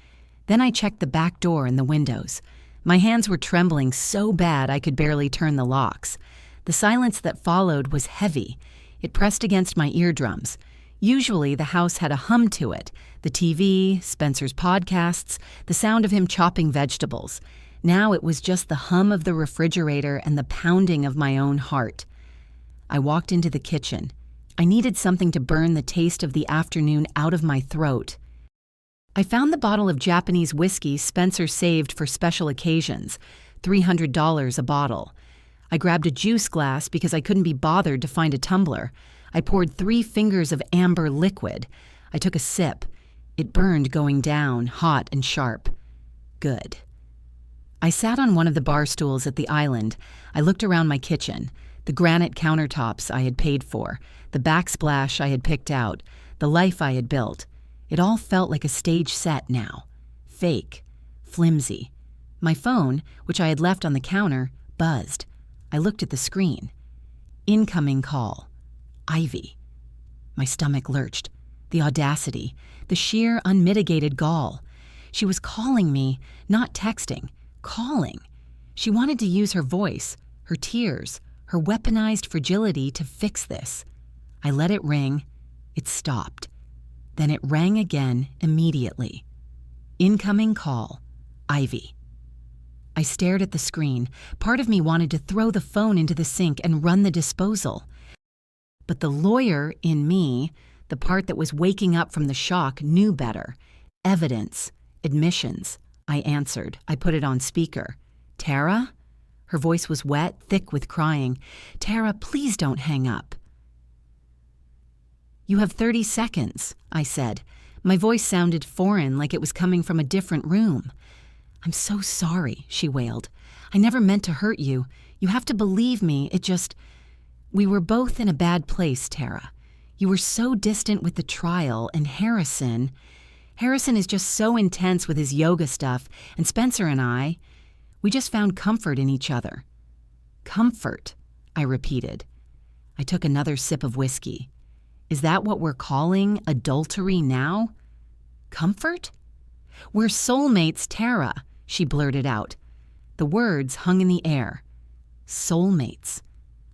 Then I checked the back door and the windows. My hands were trembling so bad I could barely turn the locks. The silence that followed was heavy. It pressed against my eardrums. Usually the house had a hum to it. The TV, Spencer's podcasts, the sound of him chopping vegetables. Now it was just the hum of the refrigerator and the pounding of my own heart. I walked into the kitchen. I needed something to burn the taste of the afternoon out of my throat. I found the bottle of Japanese whiskey Spencer saved for special occasions, $300 a bottle. I grabbed a juice glass because I couldn't be bothered to find a tumbler. I poured 3 fingers of amber liquid. I took a sip. It burned going down, hot and sharp. Good. I sat on one of the bar stools at the island. I looked around my kitchen, the granite countertops I had paid for, the backsplash I had picked out, the life I had built. It all felt like a stage set now. Fake. Flimsy. My phone, which I had left on the counter, buzzed. I looked at the screen. Incoming call. Ivy. My stomach lurched. The audacity. The sheer, unmitigated gall. She was calling me, not texting. Calling. She wanted to use her voice, her tears, her weaponized fragility to fix this. I let it ring. It stopped. Then it rang again immediately. Incoming call. Ivy. I stared at the screen. Part of me wanted to throw the phone into the sink and run the disposal. But the lawyer in me, the part that was waking up from the shock, knew better. Evidence. Admissions. I answered. I put it on speaker. "Tara?" Her voice was wet, thick with crying. "Tara, please don't hang up." You have 30 seconds, I said. My voice sounded foreign, like it was coming from a different room. I'm so sorry, she wailed. I never meant to hurt you. You have to believe me. We were both in a bad place, Tara. You were so distant with the trial, and Harrison is just so intense with his yoga stuff, and Spencer and we just found comfort in each other. Comfort, I repeated. I took another sip of whiskey. Is that what we're calling adultery now? Comfort? We're soulmates, Tara, she blurted out. The words hung in the air. Soulmates.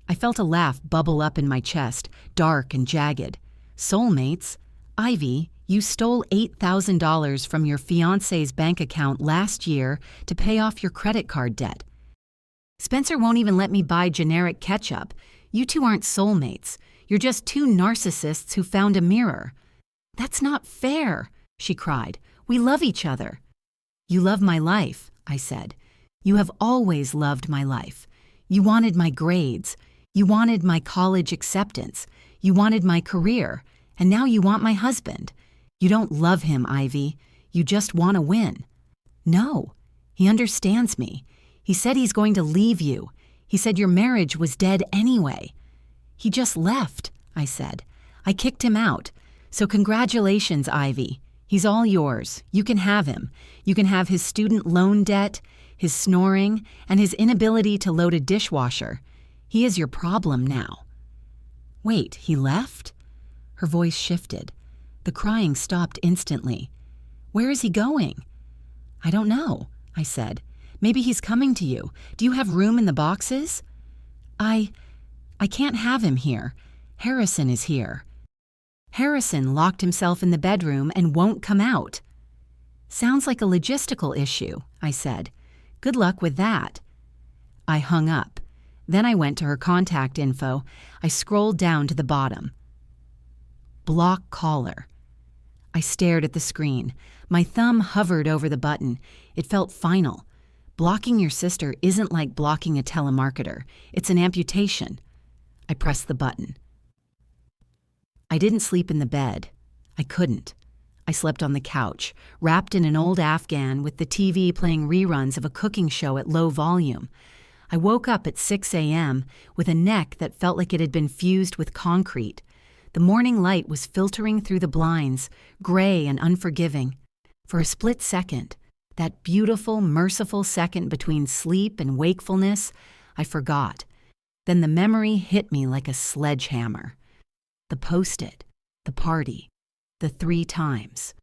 I felt a laugh bubble up in my chest, dark and jagged. Soulmates? Ivy, you stole $8,000 from your fiancé's bank account last year to pay off your credit card debt. Spencer won't even let me buy generic ketchup. You two aren't soulmates. You're just two narcissists who found a mirror. That's not fair, she cried. We love each other. You love my life, I said. You have always loved my life. You wanted my grades. You wanted my college acceptance. You wanted my career. And now you want my husband. You don't love him, Ivy. You just want to win. No, he understands me. He said he's going to leave you. He said your marriage was dead anyway. He just left, I said. I kicked him out. So congratulations, Ivy. He's all yours. You can have him. You can have his student loan debt, his snoring, and his inability to load a dishwasher. He is your problem now. Wait, he left? Her voice shifted. The crying stopped instantly. Where is he going? I don't know, I said. Maybe he's coming to you. Do you have room in the boxes? I can't have him here. Harrison is here. Harrison locked himself in the bedroom and won't come out. Sounds like a logistical issue, I said. Good luck with that. I hung up. Then I went to her contact info. I scrolled down to the bottom. Block caller. I stared at the screen. My thumb hovered over the button. It felt final. Blocking your sister isn't like blocking a telemarketer. It's an amputation. I pressed the button. I didn't sleep in the bed. I couldn't. I slept on the couch, wrapped in an old Afghan with the TV playing reruns of a cooking show at low volume. I woke up at 6 a.m. with a neck that felt like it had been fused with concrete. The morning light was filtering through the blinds, gray and unforgiving. For a split second, that beautiful, merciful second between sleep and wakefulness, I forgot. Then the memory hit me like a sledgehammer. The Post-it, the party, the 3 times.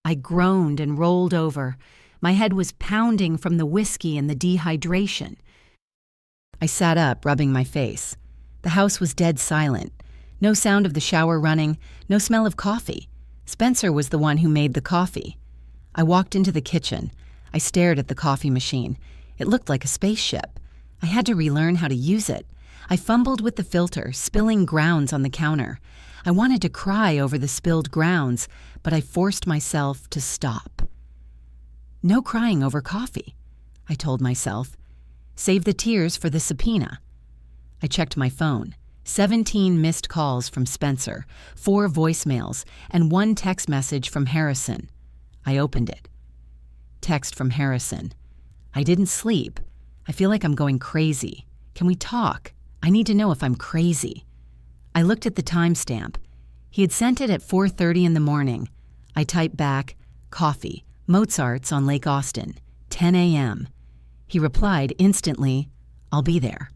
I groaned and rolled over. My head was pounding from the whiskey and the dehydration. I sat up, rubbing my face. The house was dead silent. No sound of the shower running, no smell of coffee. Spencer was the one who made the coffee. I walked into the kitchen. I stared at the coffee machine. It looked like a spaceship. I had to relearn how to use it. I fumbled with the filter, spilling grounds on the counter. I wanted to cry over the spilled grounds, but I forced myself to stop. No crying over coffee, I told myself. Save the tears for the subpoena. I checked my phone. 17 missed calls from Spencer, 4 voicemails, and 1 text message from Harrison. I opened it. Text from Harrison. I didn't sleep. I feel like I'm going crazy. Can we talk? I need to know if I'm crazy. I looked at the timestamp. He had sent it at 4:30 in the morning. I typed back, coffee, Mozart's on Lake Austin, 10 a.m. He replied instantly, I'll be there.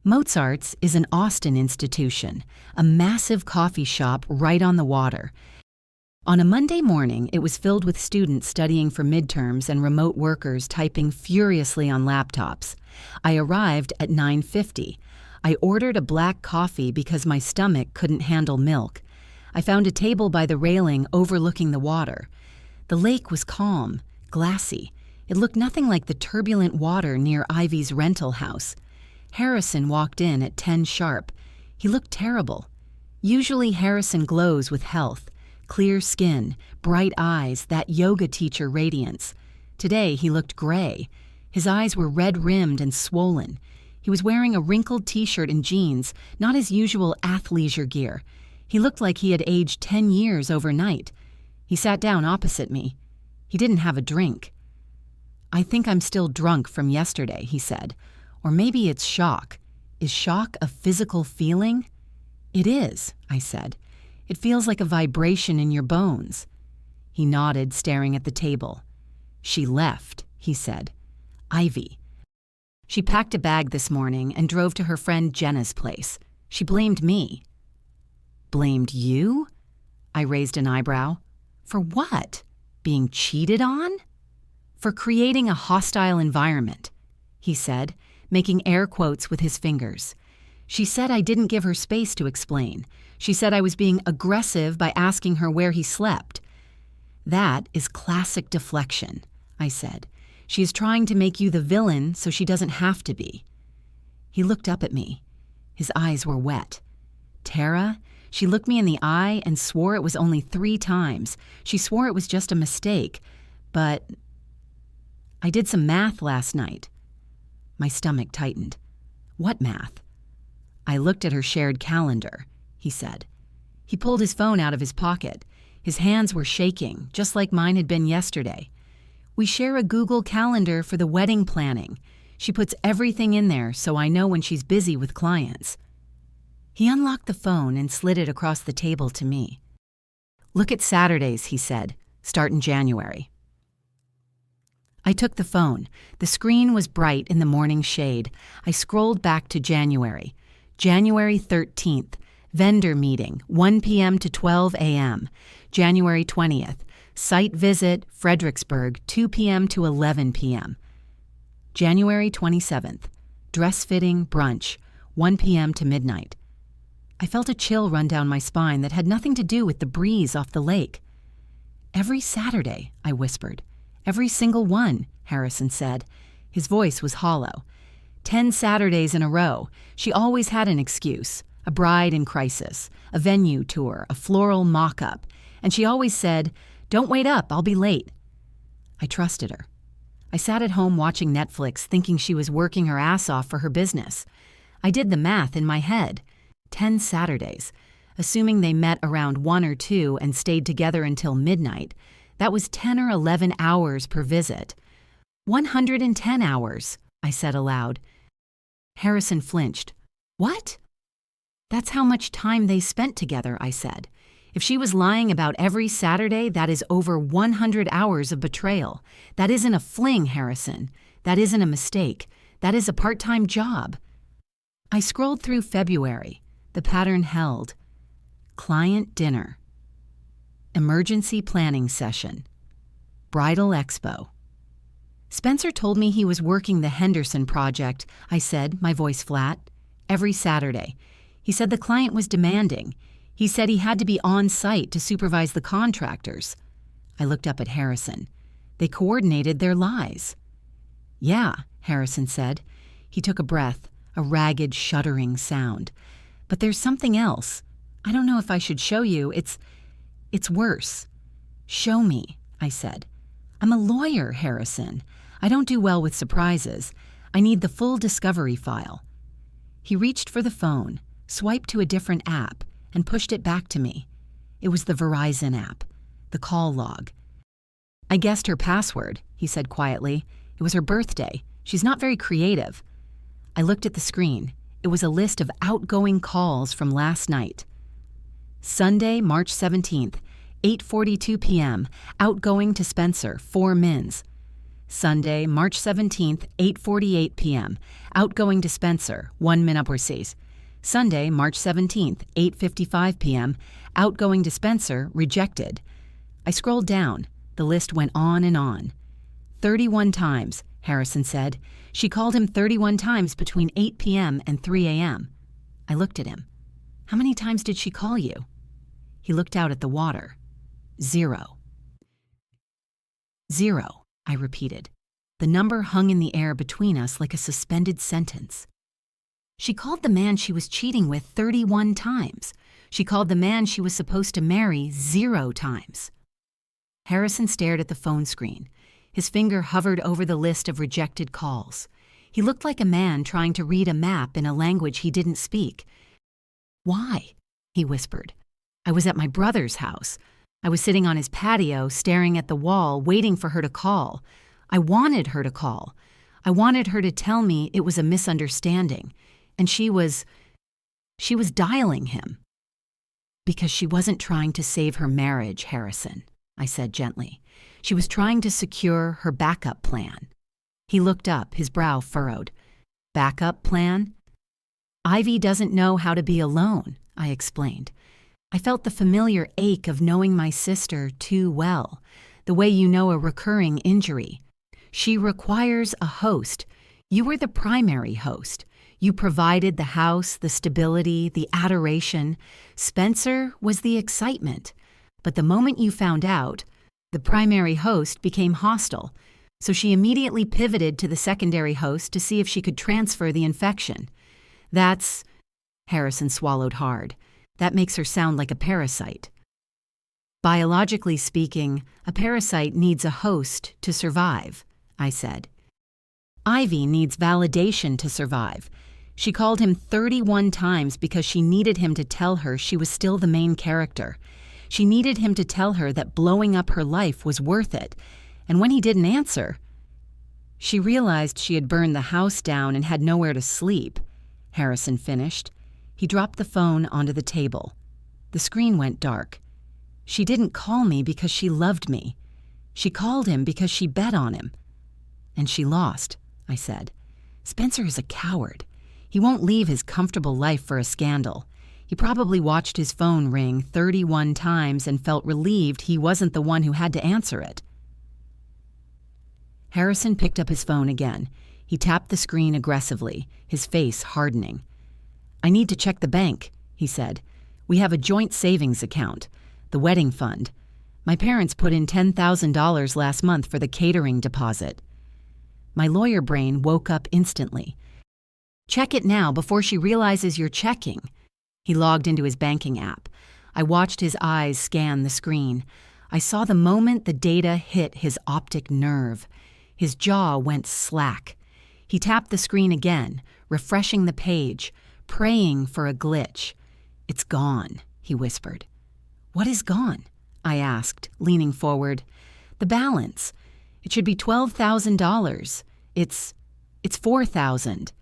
Mozart's is an Austin institution, a massive coffee shop right on the water. On a Monday morning, it was filled with students studying for midterms and remote workers typing furiously on laptops. I arrived at 9:50. I ordered a black coffee because my stomach couldn't handle milk. I found a table by the railing overlooking the water. The lake was calm, glassy. It looked nothing like the turbulent water near Ivy's rental house. Harrison walked in at 10 sharp. He looked terrible. Usually Harrison glows with health. Clear skin, bright eyes, that yoga teacher radiance. Today he looked gray. His eyes were red-rimmed and swollen. He was wearing a wrinkled t-shirt and jeans, not his usual athleisure gear. He looked like he had aged 10 years overnight. He sat down opposite me. He didn't have a drink. "I think I'm still drunk from yesterday," he said. "Or maybe it's shock. Is shock a physical feeling?" "It is," I said. "It feels like a vibration in your bones." He nodded, staring at the table. "She left," he said. "Ivy. She packed a bag this morning and drove to her friend Jenna's place. She blamed me." "Blamed you?" I raised an eyebrow. "For what? Being cheated on?" "For creating a hostile environment," he said, making air quotes with his fingers. "She said I didn't give her space to explain. She said I was being aggressive by asking her where he slept." "That is classic deflection," I said. "She is trying to make you the villain so she doesn't have to be." He looked up at me. His eyes were wet. "Tara, she looked me in the eye and swore it was only 3 times. She swore it was just a mistake. But I did some math last night." My stomach tightened. "What math?" "I looked at her shared calendar," he said. He pulled his phone out of his pocket. His hands were shaking, just like mine had been yesterday. "We share a Google Calendar for the wedding planning. She puts everything in there so I know when she's busy with clients." He unlocked the phone and slid it across the table to me. "Look at Saturdays," he said. "Start in January." I took the phone. The screen was bright in the morning shade. I scrolled back to January. January 13th, vendor meeting, 1 p.m. to 12 a.m. January 20th, site visit, Fredericksburg, 2 p.m. to 11 p.m. January 27th, dress fitting, brunch, 1 p.m. to midnight. I felt a chill run down my spine that had nothing to do with the breeze off the lake. "Every Saturday," I whispered. "Every single one," Harrison said. His voice was hollow. 10 Saturdays in a row. She always had an excuse. A bride in crisis, a venue tour, a floral mock-up. And she always said, "Don't wait up, I'll be late." I trusted her. I sat at home watching Netflix thinking she was working her ass off for her business. I did the math in my head. 10 Saturdays. Assuming they met around 1 or 2 and stayed together until midnight, that was 10 or 11 hours per visit. 110 hours, I said aloud. Harrison flinched. "What?" "That's how much time they spent together," I said. "If she was lying about every Saturday, that is over 100 hours of betrayal. That isn't a fling, Harrison. That isn't a mistake. That is a part-time job." I scrolled through February. The pattern held. Client dinner. Emergency planning session. Bridal expo. "Spencer told me he was working the Henderson project," I said, my voice flat. "Every Saturday. He said the client was demanding. He said he had to be on site to supervise the contractors." I looked up at Harrison. They coordinated their lies. "Yeah," Harrison said. He took a breath, a ragged, shuddering sound. "But there's something else. I don't know if I should show you. It's worse." "Show me," I said. "I'm a lawyer, Harrison. I don't do well with surprises. I need the full discovery file." He reached for the phone, swiped to a different app, and pushed it back to me. It was the Verizon app, the call log. "I guessed her password," he said quietly. "It was her birthday. She's not very creative." I looked at the screen. It was a list of outgoing calls from last night. Sunday, March 17th, 8:42 p.m., outgoing to Spencer, 4 mins. Sunday, March 17th, 8:48 p.m., outgoing to Spencer, 1 min upwards. Sunday, March 17th, 8:55 p.m., outgoing to Spencer, rejected. I scrolled down. The list went on and on. 31 times, Harrison said. She called him 31 times between 8 p.m. and 3 a.m. I looked at him. "How many times did she call you?" He looked out at the water. 0. 0, I repeated. The number hung in the air between us like a suspended sentence. She called the man she was cheating with 31 times. She called the man she was supposed to marry 0 times. Harrison stared at the phone screen. His finger hovered over the list of rejected calls. He looked like a man trying to read a map in a language he didn't speak. "Why?" he whispered. "I was at my brother's house. I was sitting on his patio, staring at the wall, waiting for her to call. I wanted her to call. I wanted her to tell me it was a misunderstanding. And she was dialing him." "Because she wasn't trying to save her marriage, Harrison," I said gently. "She was trying to secure her backup plan." He looked up, his brow furrowed. "Backup plan?" "Ivy doesn't know how to be alone," I explained. I felt the familiar ache of knowing my sister too well, the way you know a recurring injury. She requires a host. You were the primary host. You provided the house, the stability, the adoration. Spencer was the excitement. But the moment you found out, the primary host became hostile, so she immediately pivoted to the secondary host to see if she could transfer the infection. Harrison swallowed hard. That makes her sound like a parasite. "Biologically speaking, a parasite needs a host to survive," I said. "Ivy needs validation to survive. She called him 31 times because she needed him to tell her she was still the main character. She needed him to tell her that blowing up her life was worth it. And when he didn't answer, she realized she had burned the house down and had nowhere to sleep," Harrison finished. He dropped the phone onto the table. The screen went dark. "She didn't call me because she loved me. She called him because she bet on him." "And she lost," I said. "Spencer is a coward. He won't leave his comfortable life for a scandal. He probably watched his phone ring 31 times and felt relieved he wasn't the one who had to answer it." Harrison picked up his phone again. He tapped the screen aggressively, his face hardening. "I need to check the bank," he said. "We have a joint savings account, the wedding fund. My parents put in $10,000 last month for the catering deposit." My lawyer brain woke up instantly. "Check it now before she realizes you're checking." He logged into his banking app. I watched his eyes scan the screen. I saw the moment the data hit his optic nerve. His jaw went slack. He tapped the screen again, refreshing the page, praying for a glitch. "It's gone," he whispered. "What is gone?" I asked, leaning forward. "The balance. It should be $12,000. It's $4,000.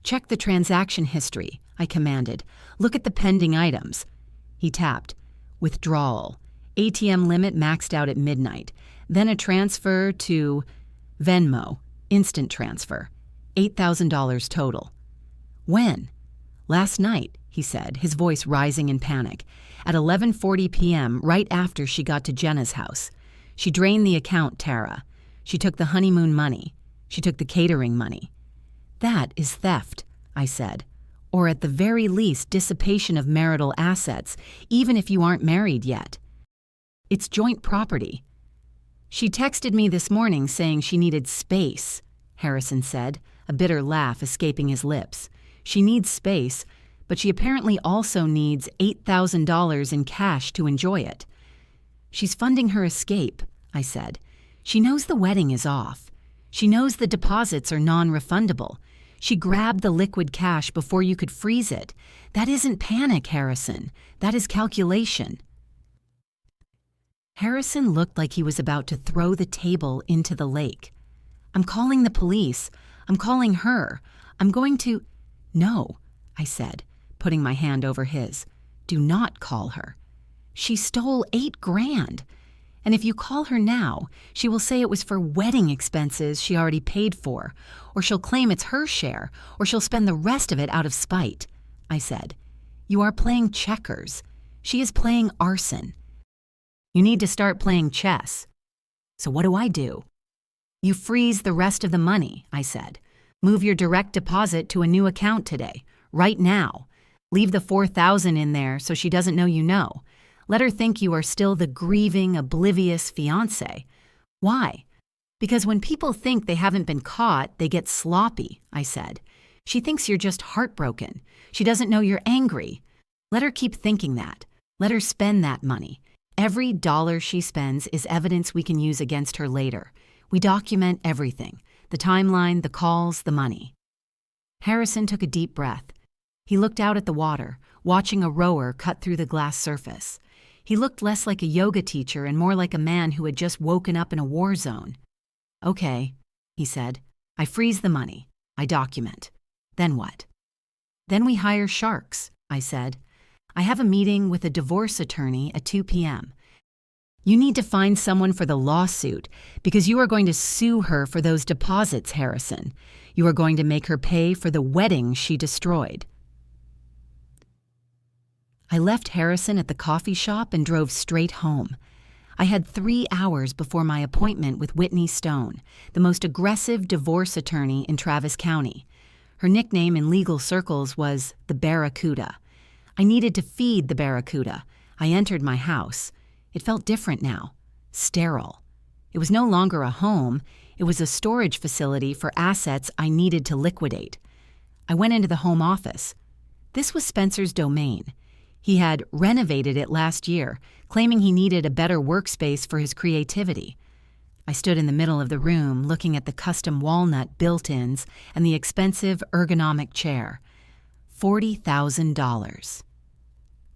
"Check the transaction history," I commanded. "Look at the pending items." He tapped. "Withdrawal. ATM limit maxed out at midnight. Then a transfer to Venmo. Instant transfer. $8,000 total." "When?" "Last night," he said, his voice rising in panic. "At 11:40 p.m., right after she got to Jenna's house. She drained the account, Tara. She took the honeymoon money. She took the catering money." "That is theft," I said. "Or at the very least, dissipation of marital assets, even if you aren't married yet. It's joint property." "She texted me this morning saying she needed space," Harrison said, a bitter laugh escaping his lips. "She needs space, but she apparently also needs $8,000 in cash to enjoy it." "She's funding her escape," I said. "She knows the wedding is off. She knows the deposits are non-refundable. She grabbed the liquid cash before you could freeze it. That isn't panic, Harrison. That is calculation." Harrison looked like he was about to throw the table into the lake. "I'm calling the police. I'm calling her. I'm going to—" "No," I said, putting my hand over his. "Do not call her. She stole $8 grand. And if you call her now, she will say it was for wedding expenses she already paid for, or she'll claim it's her share, or she'll spend the rest of it out of spite." I said. "You are playing checkers. She is playing arson. You need to start playing chess." "So what do I do?" "You freeze the rest of the money," I said. "Move your direct deposit to a new account today, right now. Leave the $4,000 in there so she doesn't know you know. Let her think you are still the grieving, oblivious fiancé. Why? Because when people think they haven't been caught, they get sloppy," I said. "She thinks you're just heartbroken. She doesn't know you're angry. Let her keep thinking that. Let her spend that money. Every dollar she spends is evidence we can use against her later. We document everything, the timeline, the calls, the money." Harrison took a deep breath. He looked out at the water, watching a rower cut through the glass surface. He looked less like a yoga teacher and more like a man who had just woken up in a war zone. "Okay," he said. "I freeze the money. I document. Then what?" "Then we hire sharks," I said. "I have a meeting with a divorce attorney at 2 p.m. You need to find someone for the lawsuit because you are going to sue her for those deposits, Harrison. You are going to make her pay for the wedding she destroyed." I left Harrison at the coffee shop and drove straight home. I had 3 hours before my appointment with Whitney Stone, the most aggressive divorce attorney in Travis County. Her nickname in legal circles was the Barracuda. I needed to feed the Barracuda. I entered my house. It felt different now, sterile. It was no longer a home. It was a storage facility for assets I needed to liquidate. I went into the home office. This was Spencer's domain. He had renovated it last year, claiming he needed a better workspace for his creativity. I stood in the middle of the room looking at the custom walnut built-ins and the expensive ergonomic chair. $40,000.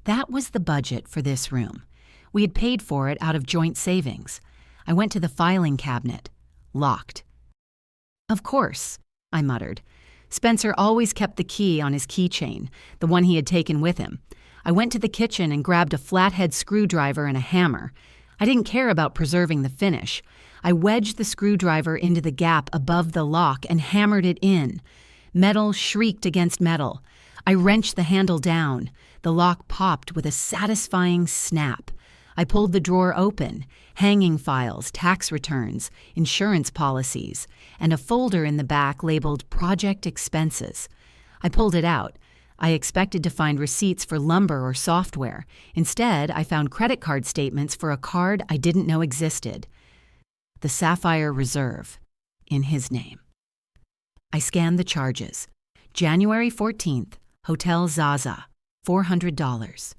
That was the budget for this room. We had paid for it out of joint savings. I went to the filing cabinet. Locked. "Of course," I muttered. Spencer always kept the key on his keychain, the one he had taken with him. I went to the kitchen and grabbed a flathead screwdriver and a hammer. I didn't care about preserving the finish. I wedged the screwdriver into the gap above the lock and hammered it in. Metal shrieked against metal. I wrenched the handle down. The lock popped with a satisfying snap. I pulled the drawer open. Hanging files, tax returns, insurance policies, and a folder in the back labeled Project Expenses. I pulled it out. I expected to find receipts for lumber or software. Instead, I found credit card statements for a card I didn't know existed. The Sapphire Reserve, in his name. I scanned the charges. January 14th, Hotel Zaza, $400.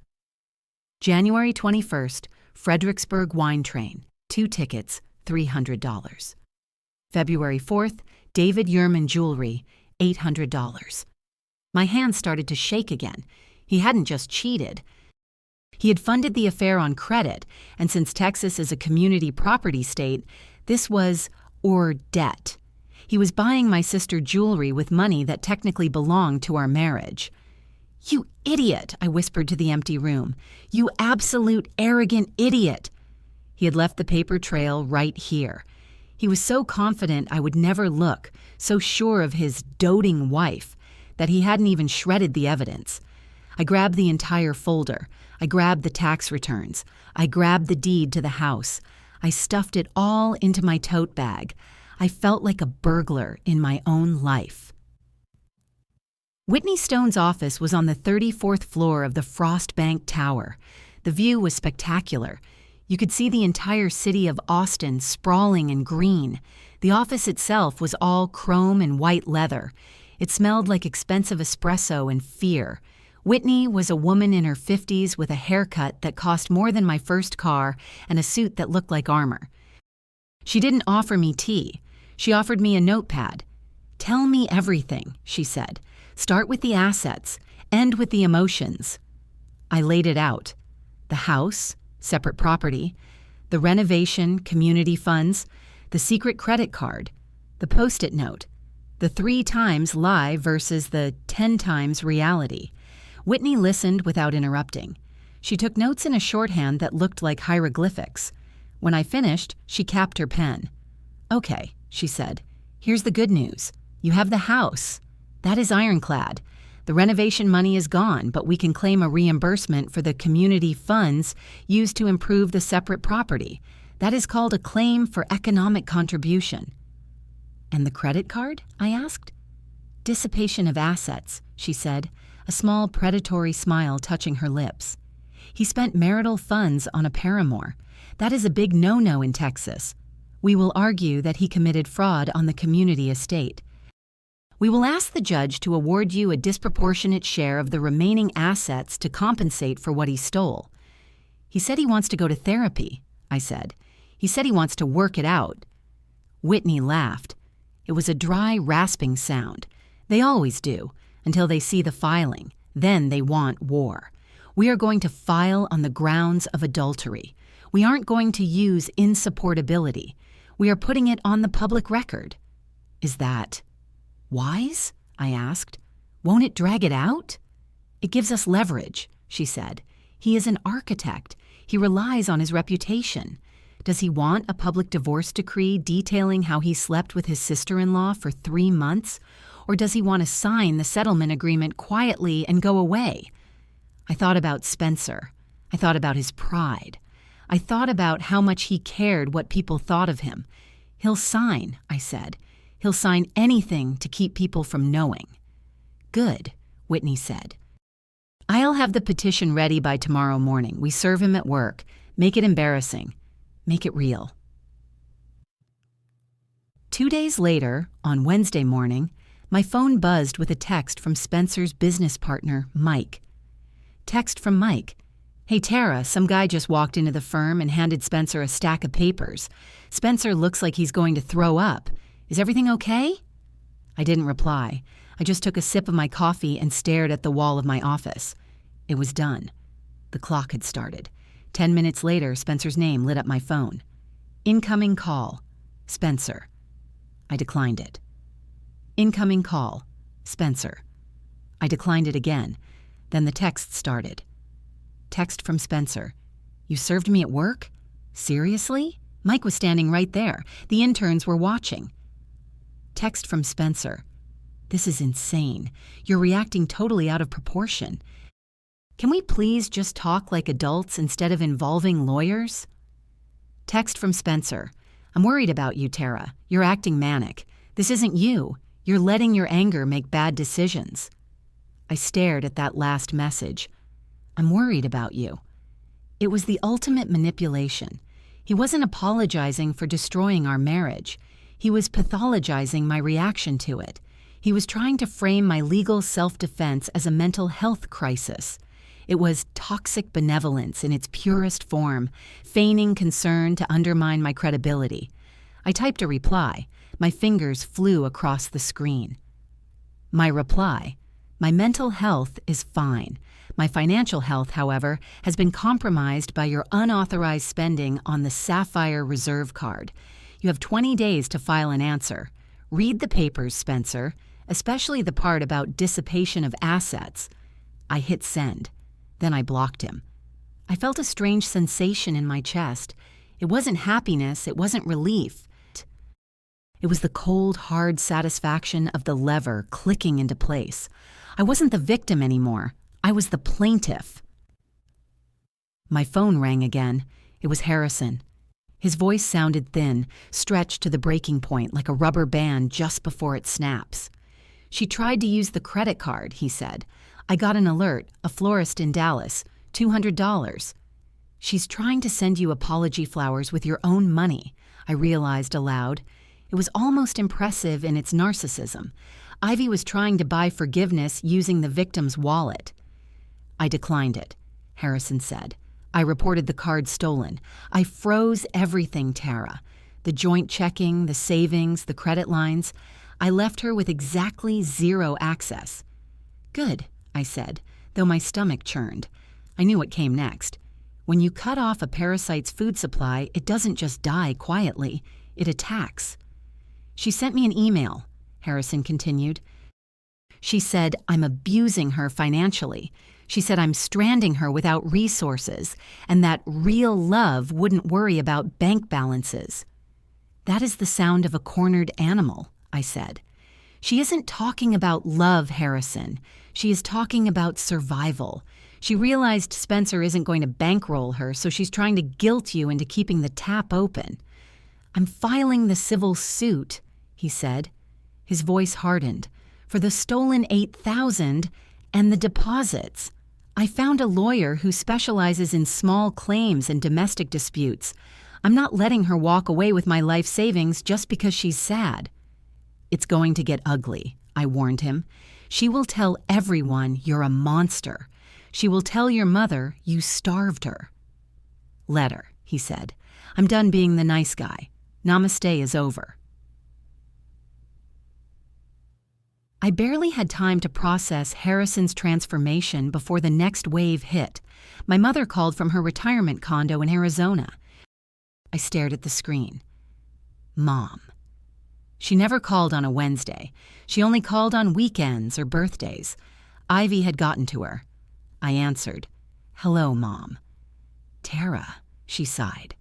January 21st, Fredericksburg Wine Train, 2 tickets, $300. February 4th, David Yurman Jewelry, $800. My hands started to shake again. He hadn't just cheated. He had funded the affair on credit, and since Texas is a community property state, this was debt. He was buying my sister jewelry with money that technically belonged to our marriage. "You idiot," I whispered to the empty room. "You absolute arrogant idiot." He had left the paper trail right here. He was so confident I would never look, so sure of his doting wife, that he hadn't even shredded the evidence. I grabbed the entire folder. I grabbed the tax returns. I grabbed the deed to the house. I stuffed it all into my tote bag. I felt like a burglar in my own life. Whitney Stone's office was on the 34th floor of the Frost Bank Tower. The view was spectacular. You could see the entire city of Austin sprawling in green. The office itself was all chrome and white leather. It smelled like expensive espresso and fear. Whitney was a woman in her 50s with a haircut that cost more than my first car and a suit that looked like armor. She didn't offer me tea. She offered me a notepad. "Tell me everything," she said. "Start with the assets, end with the emotions." I laid it out. The house, separate property, the renovation, community funds, the secret credit card, the Post-it note, the 3 times lie versus the 10 times reality. Whitney listened without interrupting. She took notes in a shorthand that looked like hieroglyphics. When I finished, she capped her pen. "Okay," she said. "Here's the good news. You have the house. That is ironclad. The renovation money is gone, but we can claim a reimbursement for the community funds used to improve the separate property. That is called a claim for economic contribution." "And the credit card?" I asked. "Dissipation of assets," she said, a small predatory smile touching her lips. "He spent marital funds on a paramour. That is a big no-no in Texas. We will argue that he committed fraud on the community estate. We will ask the judge to award you a disproportionate share of the remaining assets to compensate for what he stole." "He said he wants to go to therapy," I said. "He said he wants to work it out." Whitney laughed. It was a dry, rasping sound. They always do, until they see the filing. Then they want war. We are going to file on the grounds of adultery. We aren't going to use insupportability. We are putting it on the public record. Is that wise? I asked. Won't it drag it out? It gives us leverage, she said. He is an architect. He relies on his reputation. Does he want a public divorce decree detailing how he slept with his sister-in-law for 3 months? Or does he want to sign the settlement agreement quietly and go away? I thought about Spencer. I thought about his pride. I thought about how much he cared what people thought of him. He'll sign, I said. He'll sign anything to keep people from knowing. Good, Whitney said. I'll have the petition ready by tomorrow morning. We serve him at work. Make it embarrassing. Make it real. 2 days later, on Wednesday morning, my phone buzzed with a text from Spencer's business partner, Mike. Text from Mike. Hey Tara, some guy just walked into the firm and handed Spencer a stack of papers. Spencer looks like he's going to throw up. Is everything okay? I didn't reply. I just took a sip of my coffee and stared at the wall of my office. It was done. The clock had started. 10 minutes later, Spencer's name lit up my phone. Incoming call. Spencer. I declined it. Incoming call. Spencer. I declined it again. Then the text started. Text from Spencer. You served me at work? Seriously? Mike was standing right there. The interns were watching. Text from Spencer. This is insane. You're reacting totally out of proportion. Can we please just talk like adults instead of involving lawyers? Text from Spencer. I'm worried about you, Tara. You're acting manic. This isn't you. You're letting your anger make bad decisions. I stared at that last message. I'm worried about you. It was the ultimate manipulation. He wasn't apologizing for destroying our marriage. He was pathologizing my reaction to it. He was trying to frame my legal self-defense as a mental health crisis. It was toxic benevolence in its purest form, feigning concern to undermine my credibility. I typed a reply. My fingers flew across the screen. My reply. My mental health is fine. My financial health, however, has been compromised by your unauthorized spending on the Sapphire Reserve card. You have 20 days to file an answer. Read the papers, Spencer, especially the part about dissipation of assets. I hit send. Then I blocked him. I felt a strange sensation in my chest. It wasn't happiness, it wasn't relief. It was the cold, hard satisfaction of the lever clicking into place. I wasn't the victim anymore. I was the plaintiff. My phone rang again. It was Harrison. His voice sounded thin, stretched to the breaking point like a rubber band just before it snaps. She tried to use the credit card, he said. I got an alert, a florist in Dallas, $200. She's trying to send you apology flowers with your own money, I realized aloud. It was almost impressive in its narcissism. Ivy was trying to buy forgiveness using the victim's wallet. I declined it, Harrison said. I reported the card stolen. I froze everything, Tara. The joint checking, the savings, the credit lines. I left her with exactly 0 access. Good, I said, though my stomach churned. I knew what came next. When you cut off a parasite's food supply, it doesn't just die quietly. It attacks. She sent me an email, Harrison continued. She said I'm abusing her financially. She said I'm stranding her without resources and that real love wouldn't worry about bank balances. That is the sound of a cornered animal, I said. She isn't talking about love, Harrison. She is talking about survival. She realized Spencer isn't going to bankroll her, so she's trying to guilt you into keeping the tap open. I'm filing the civil suit, he said. His voice hardened. For the stolen $8,000 and the deposits. I found a lawyer who specializes in small claims and domestic disputes. I'm not letting her walk away with my life savings just because she's sad. It's going to get ugly, I warned him. She will tell everyone you're a monster. She will tell your mother you starved her. Let her, he said. I'm done being the nice guy. Namaste is over. I barely had time to process Harrison's transformation before the next wave hit. My mother called from her retirement condo in Arizona. I stared at the screen. Mom. She never called on a Wednesday. She only called on weekends or birthdays. Ivy had gotten to her. I answered, "Hello, Mom." "Tara," she sighed.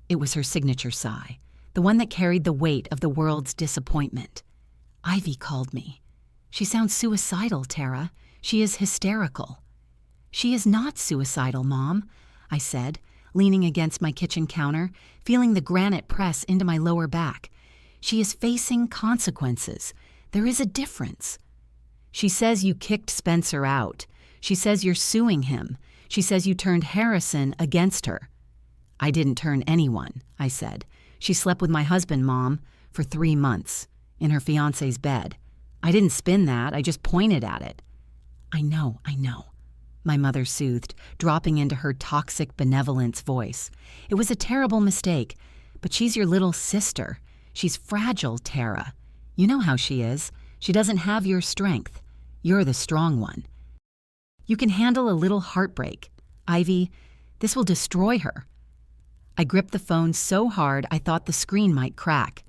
It was her signature sigh, the one that carried the weight of the world's disappointment. "Ivy called me. She sounds suicidal, Tara. She is hysterical." "She is not suicidal, Mom," I said, leaning against my kitchen counter, feeling the granite press into my lower back. "She is facing consequences. There is a difference." "She says you kicked Spencer out. She says you're suing him. She says you turned Harrison against her." "I didn't turn anyone," I said. "She slept with my husband, Mom, for 3 months, in her fiancé's bed. I didn't spin that, I just pointed at it." I know," my mother soothed, dropping into her toxic benevolence voice. "It was a terrible mistake, but she's your little sister. She's fragile, Tara. You know how she is. She doesn't have your strength. You're the strong one. You can handle a little heartbreak. Ivy, this will destroy her." I gripped the phone so hard I thought the screen might crack.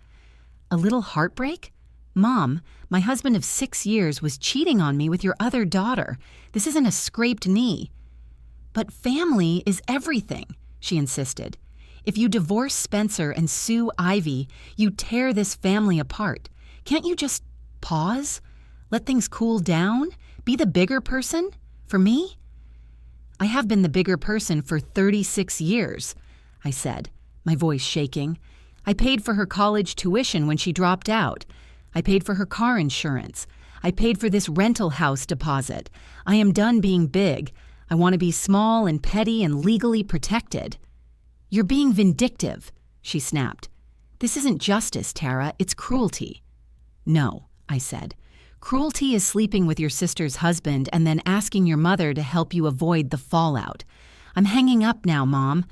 "A little heartbreak? Mom, my husband of 6 years was cheating on me with your other daughter. This isn't a scraped knee." "But family is everything," she insisted. "If you divorce Spencer and sue Ivy, you tear this family apart. Can't you just pause? Let things cool down? Be the bigger person? For me?" "I have been the bigger person for 36 years, I said, my voice shaking. "I paid for her college tuition when she dropped out. I paid for her car insurance. I paid for this rental house deposit. I am done being big. I want to be small and petty and legally protected." "You're being vindictive," she snapped. "This isn't justice, Tara. It's cruelty." "No," I said. "Cruelty is sleeping with your sister's husband and then asking your mother to help you avoid the fallout. I'm hanging up now, Mom.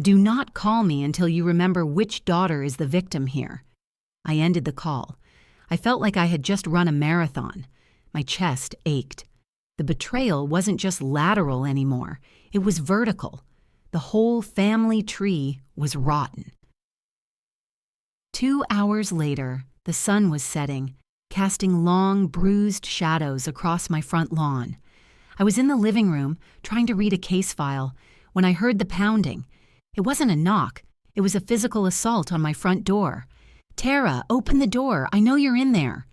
Do not call me until you remember which daughter is the victim here." I ended the call. I felt like I had just run a marathon. My chest ached. The betrayal wasn't just lateral anymore. It was vertical. The whole family tree was rotten. 2 hours later, the sun was setting, casting long, bruised shadows across my front lawn. I was in the living room, trying to read a case file, when I heard the pounding. It wasn't a knock. It was a physical assault on my front door. "Tara, open the door. I know you're in there."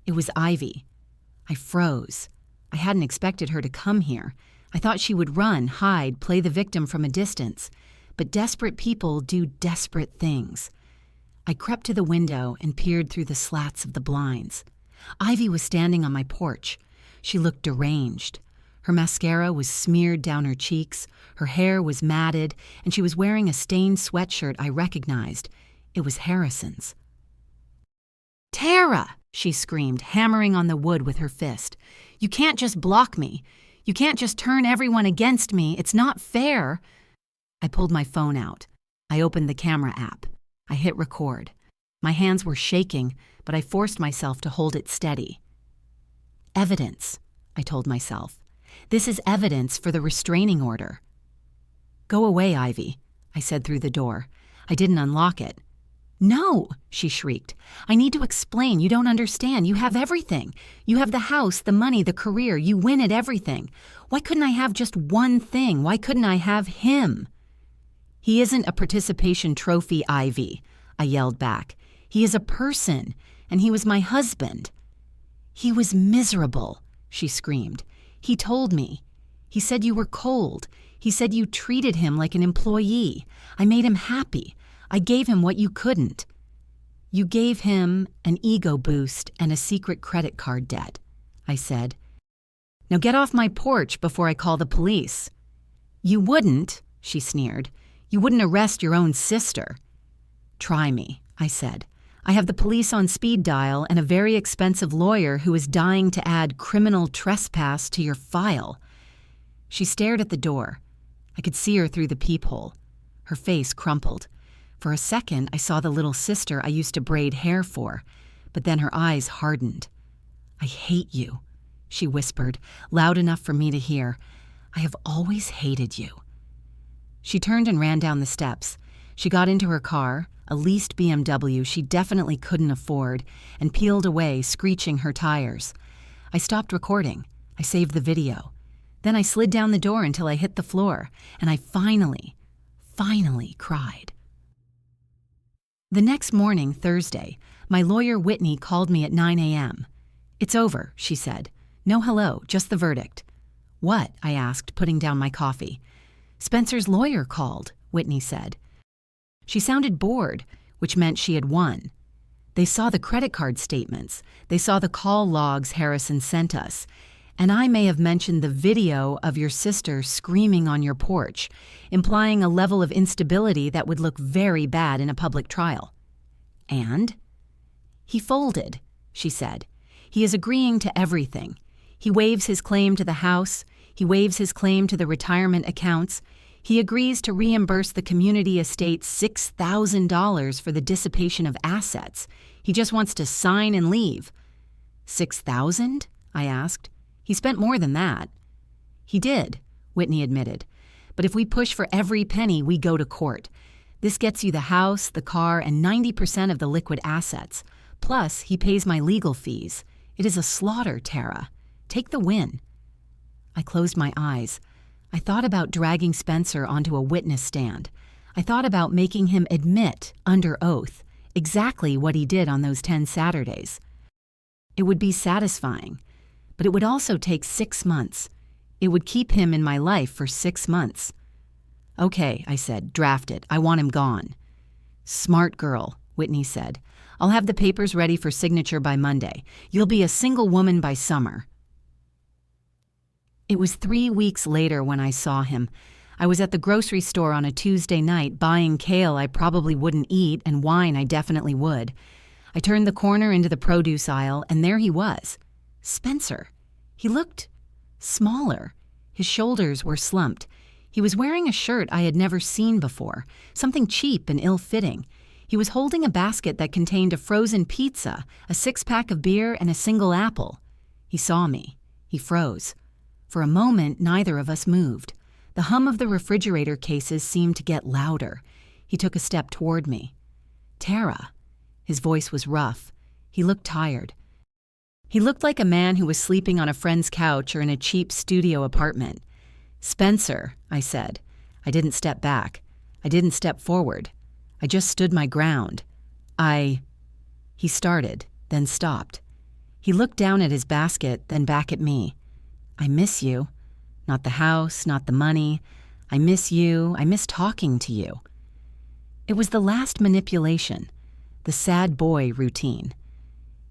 It was Ivy. I froze. I hadn't expected her to come here. I thought she would run, hide, play the victim from a distance. But desperate people do desperate things. I crept to the window and peered through the slats of the blinds. Ivy was standing on my porch. She looked deranged. Her mascara was smeared down her cheeks, her hair was matted, and she was wearing a stained sweatshirt I recognized. It was Harrison's. "Tara!" she screamed, hammering on the wood with her fist. "You can't just block me. You can't just turn everyone against me. It's not fair." I pulled my phone out. I opened the camera app. I hit record. My hands were shaking, but I forced myself to hold it steady. "Evidence," I told myself. "This is evidence for the restraining order." "Go away, Ivy," I said through the door. I didn't unlock it. "No," she shrieked. "I need to explain. You don't understand. You have everything. You have the house, the money, the career. You win at everything. Why couldn't I have just one thing? Why couldn't I have him?" "He isn't a participation trophy, Ivy," I yelled back. "He is a person, and he was my husband." "He was miserable," she screamed. "He told me. He said you were cold. He said you treated him like an employee. I made him happy. I gave him what you couldn't." "You gave him an ego boost and a secret credit card debt," I said. "Now get off my porch before I call the police." "You wouldn't," she sneered. "You wouldn't arrest your own sister." "Try me," I said. "I have the police on speed dial and a very expensive lawyer who is dying to add criminal trespass to your file." She stared at the door. I could see her through the peephole. Her face crumpled. For a second, I saw the little sister I used to braid hair for, but then her eyes hardened. "I hate you," she whispered, loud enough for me to hear. "I have always hated you." She turned and ran down the steps. She got into her car, a leased BMW she definitely couldn't afford, and peeled away, screeching her tires. I stopped recording. I saved the video. Then I slid down the door until I hit the floor, and I finally cried. The next morning, Thursday, my lawyer Whitney called me at 9 a.m. "It's over," she said. "No hello, just the verdict." "What?" I asked, putting down my coffee. "Spencer's lawyer called," Whitney said. She sounded bored, which meant she had won. "They saw the credit card statements. They saw the call logs Harrison sent us. And I may have mentioned the video of your sister screaming on your porch, implying a level of instability that would look very bad in a public trial." "And?" "He folded," she said. "He is agreeing to everything. He waives his claim to the house. He waives his claim to the retirement accounts. He agrees to reimburse the community estate $6,000 for the dissipation of assets. He just wants to sign and leave." "$6,000?" I asked. "He spent more than that." "He did," Whitney admitted. "But if we push for every penny, we go to court. This gets you the house, the car, and 90% of the liquid assets. Plus, he pays my legal fees. It is a slaughter, Tara. Take the win." I closed my eyes. I thought about dragging Spencer onto a witness stand. I thought about making him admit, under oath, exactly what he did on those 10 Saturdays. It would be satisfying, but it would also take 6 months. It would keep him in my life for 6 months. "Okay," I said, "draft it. I want him gone." "Smart girl," Whitney said. "I'll have the papers ready for signature by Monday. You'll be a single woman by summer." It was 3 weeks later when I saw him. I was at the grocery store on a Tuesday night buying kale I probably wouldn't eat and wine I definitely would. I turned the corner into the produce aisle, and there he was. Spencer. He looked smaller. His shoulders were slumped. He was wearing a shirt I had never seen before, something cheap and ill-fitting. He was holding a basket that contained a frozen pizza, a 6-pack of beer, and a single apple. He saw me. He froze. For a moment, neither of us moved. The hum of the refrigerator cases seemed to get louder. He took a step toward me. "Tara." His voice was rough. He looked tired. He looked like a man who was sleeping on a friend's couch or in a cheap studio apartment. "Spencer," I said. I didn't step back. I didn't step forward. I just stood my ground. He started, then stopped. He looked down at his basket, then back at me. "I miss you. Not the house, not the money. I miss you. I miss talking to you." It was the last manipulation, the sad boy routine.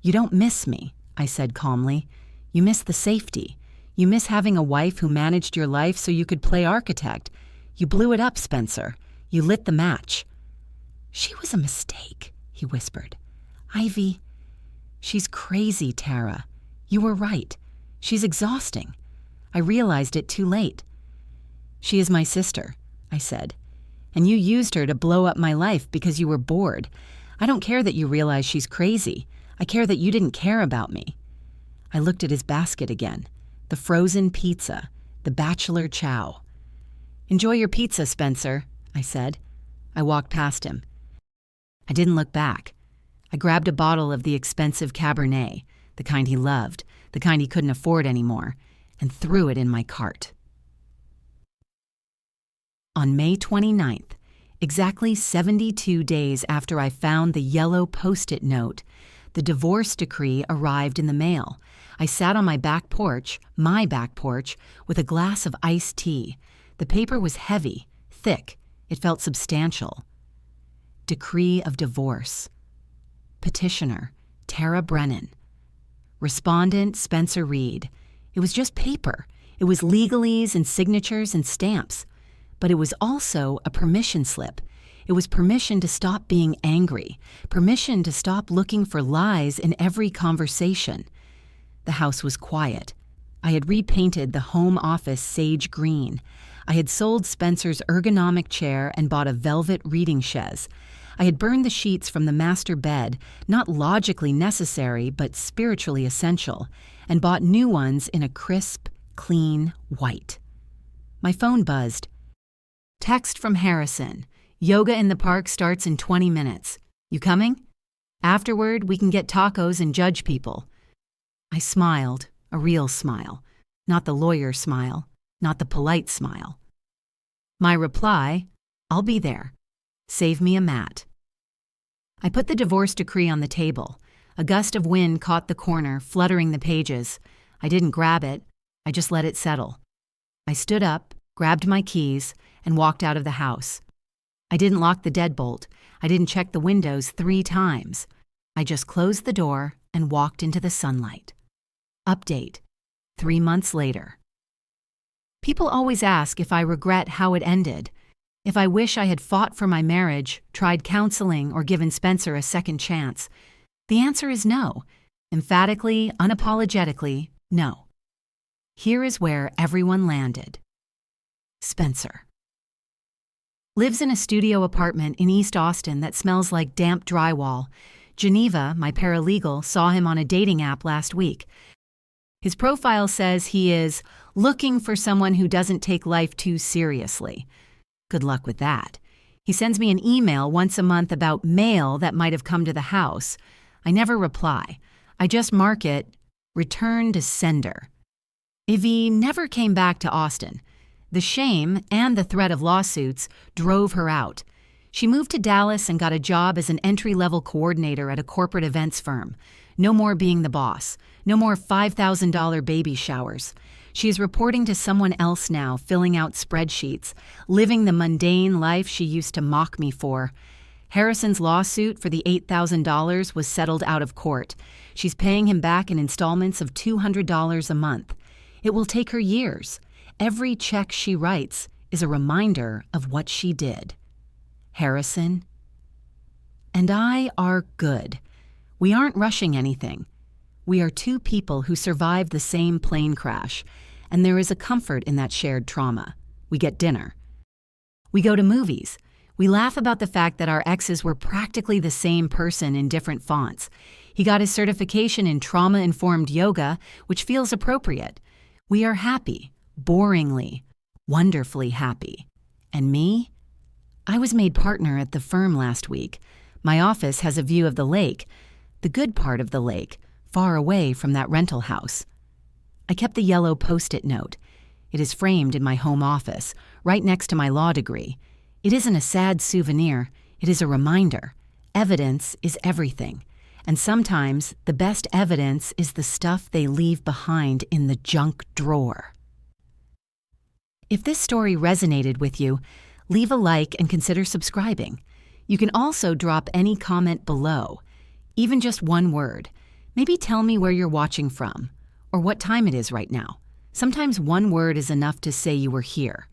"You don't miss me," I said calmly. "You miss the safety. You miss having a wife who managed your life so you could play architect. You blew it up, Spencer. You lit the match." "She was a mistake," he whispered. "Ivy, she's crazy, Tara. You were right. She's exhausting. I realized it too late." "She is my sister," I said. "And you used her to blow up my life because you were bored. I don't care that you realize she's crazy. I care that you didn't care about me." I looked at his basket again. The frozen pizza, the bachelor chow. "Enjoy your pizza, Spencer," I said. I walked past him. I didn't look back. I grabbed a bottle of the expensive Cabernet, the kind he loved, the kind he couldn't afford anymore, and threw it in my cart. On May 29th, exactly 72 days after I found the yellow Post-it note, the divorce decree arrived in the mail. I sat on my back porch, with a glass of iced tea. The paper was heavy, thick. It felt substantial. Decree of divorce. Petitioner, Tara Brennan. Respondent, Spencer Reed. It was just paper. It was legalese and signatures and stamps. But it was also a permission slip. It was permission to stop being angry, permission to stop looking for lies in every conversation. The house was quiet. I had repainted the home office sage green. I had sold Spencer's ergonomic chair and bought a velvet reading chaise. I had burned the sheets from the master bed, not logically necessary, but spiritually essential, and bought new ones in a crisp, clean white. My phone buzzed. Text from Harrison. Yoga in the park starts in 20 minutes. You coming? Afterward, we can get tacos and judge people. I smiled, a real smile, not the lawyer smile, not the polite smile. My reply, I'll be there. Save me a mat. I put the divorce decree on the table. A gust of wind caught the corner, fluttering the pages. I didn't grab it, I just let it settle. I stood up, grabbed my keys, and walked out of the house. I didn't lock the deadbolt. I didn't check the windows 3 times. I just closed the door and walked into the sunlight. Update: 3 months later. People always ask if I regret how it ended, if I wish I had fought for my marriage, tried counseling, or given Spencer a second chance. The answer is no. Emphatically, unapologetically, no. Here is where everyone landed. Spencer lives in a studio apartment in East Austin that smells like damp drywall. Geneva, my paralegal, saw him on a dating app last week. His profile says he is looking for someone who doesn't take life too seriously. Good luck with that. He sends me an email once a month about mail that might have come to the house. I never reply. I just mark it, return to sender. Ivy never came back to Austin. The shame and the threat of lawsuits drove her out. She moved to Dallas and got a job as an entry-level coordinator at a corporate events firm. No more being the boss. No more $5,000 baby showers. She is reporting to someone else now, filling out spreadsheets, living the mundane life she used to mock me for. Harrison's lawsuit for the $8,000 was settled out of court. She's paying him back in installments of $200 a month. It will take her years. Every check she writes is a reminder of what she did. Harrison and I are good. We aren't rushing anything. We are 2 people who survived the same plane crash, and there is a comfort in that shared trauma. We get dinner. We go to movies. We laugh about the fact that our exes were practically the same person in different fonts. He got his certification in trauma-informed yoga, which feels appropriate. We are happy. Boringly, wonderfully happy. And me? I was made partner at the firm last week. My office has a view of the lake, the good part of the lake, far away from that rental house. I kept the yellow Post-it note. It is framed in my home office, right next to my law degree. It isn't a sad souvenir, it is a reminder. Evidence is everything. And sometimes the best evidence is the stuff they leave behind in the junk drawer. If this story resonated with you, leave a like and consider subscribing. You can also drop any comment below, even just one word. Maybe tell me where you're watching from, or what time it is right now. Sometimes one word is enough to say you were here.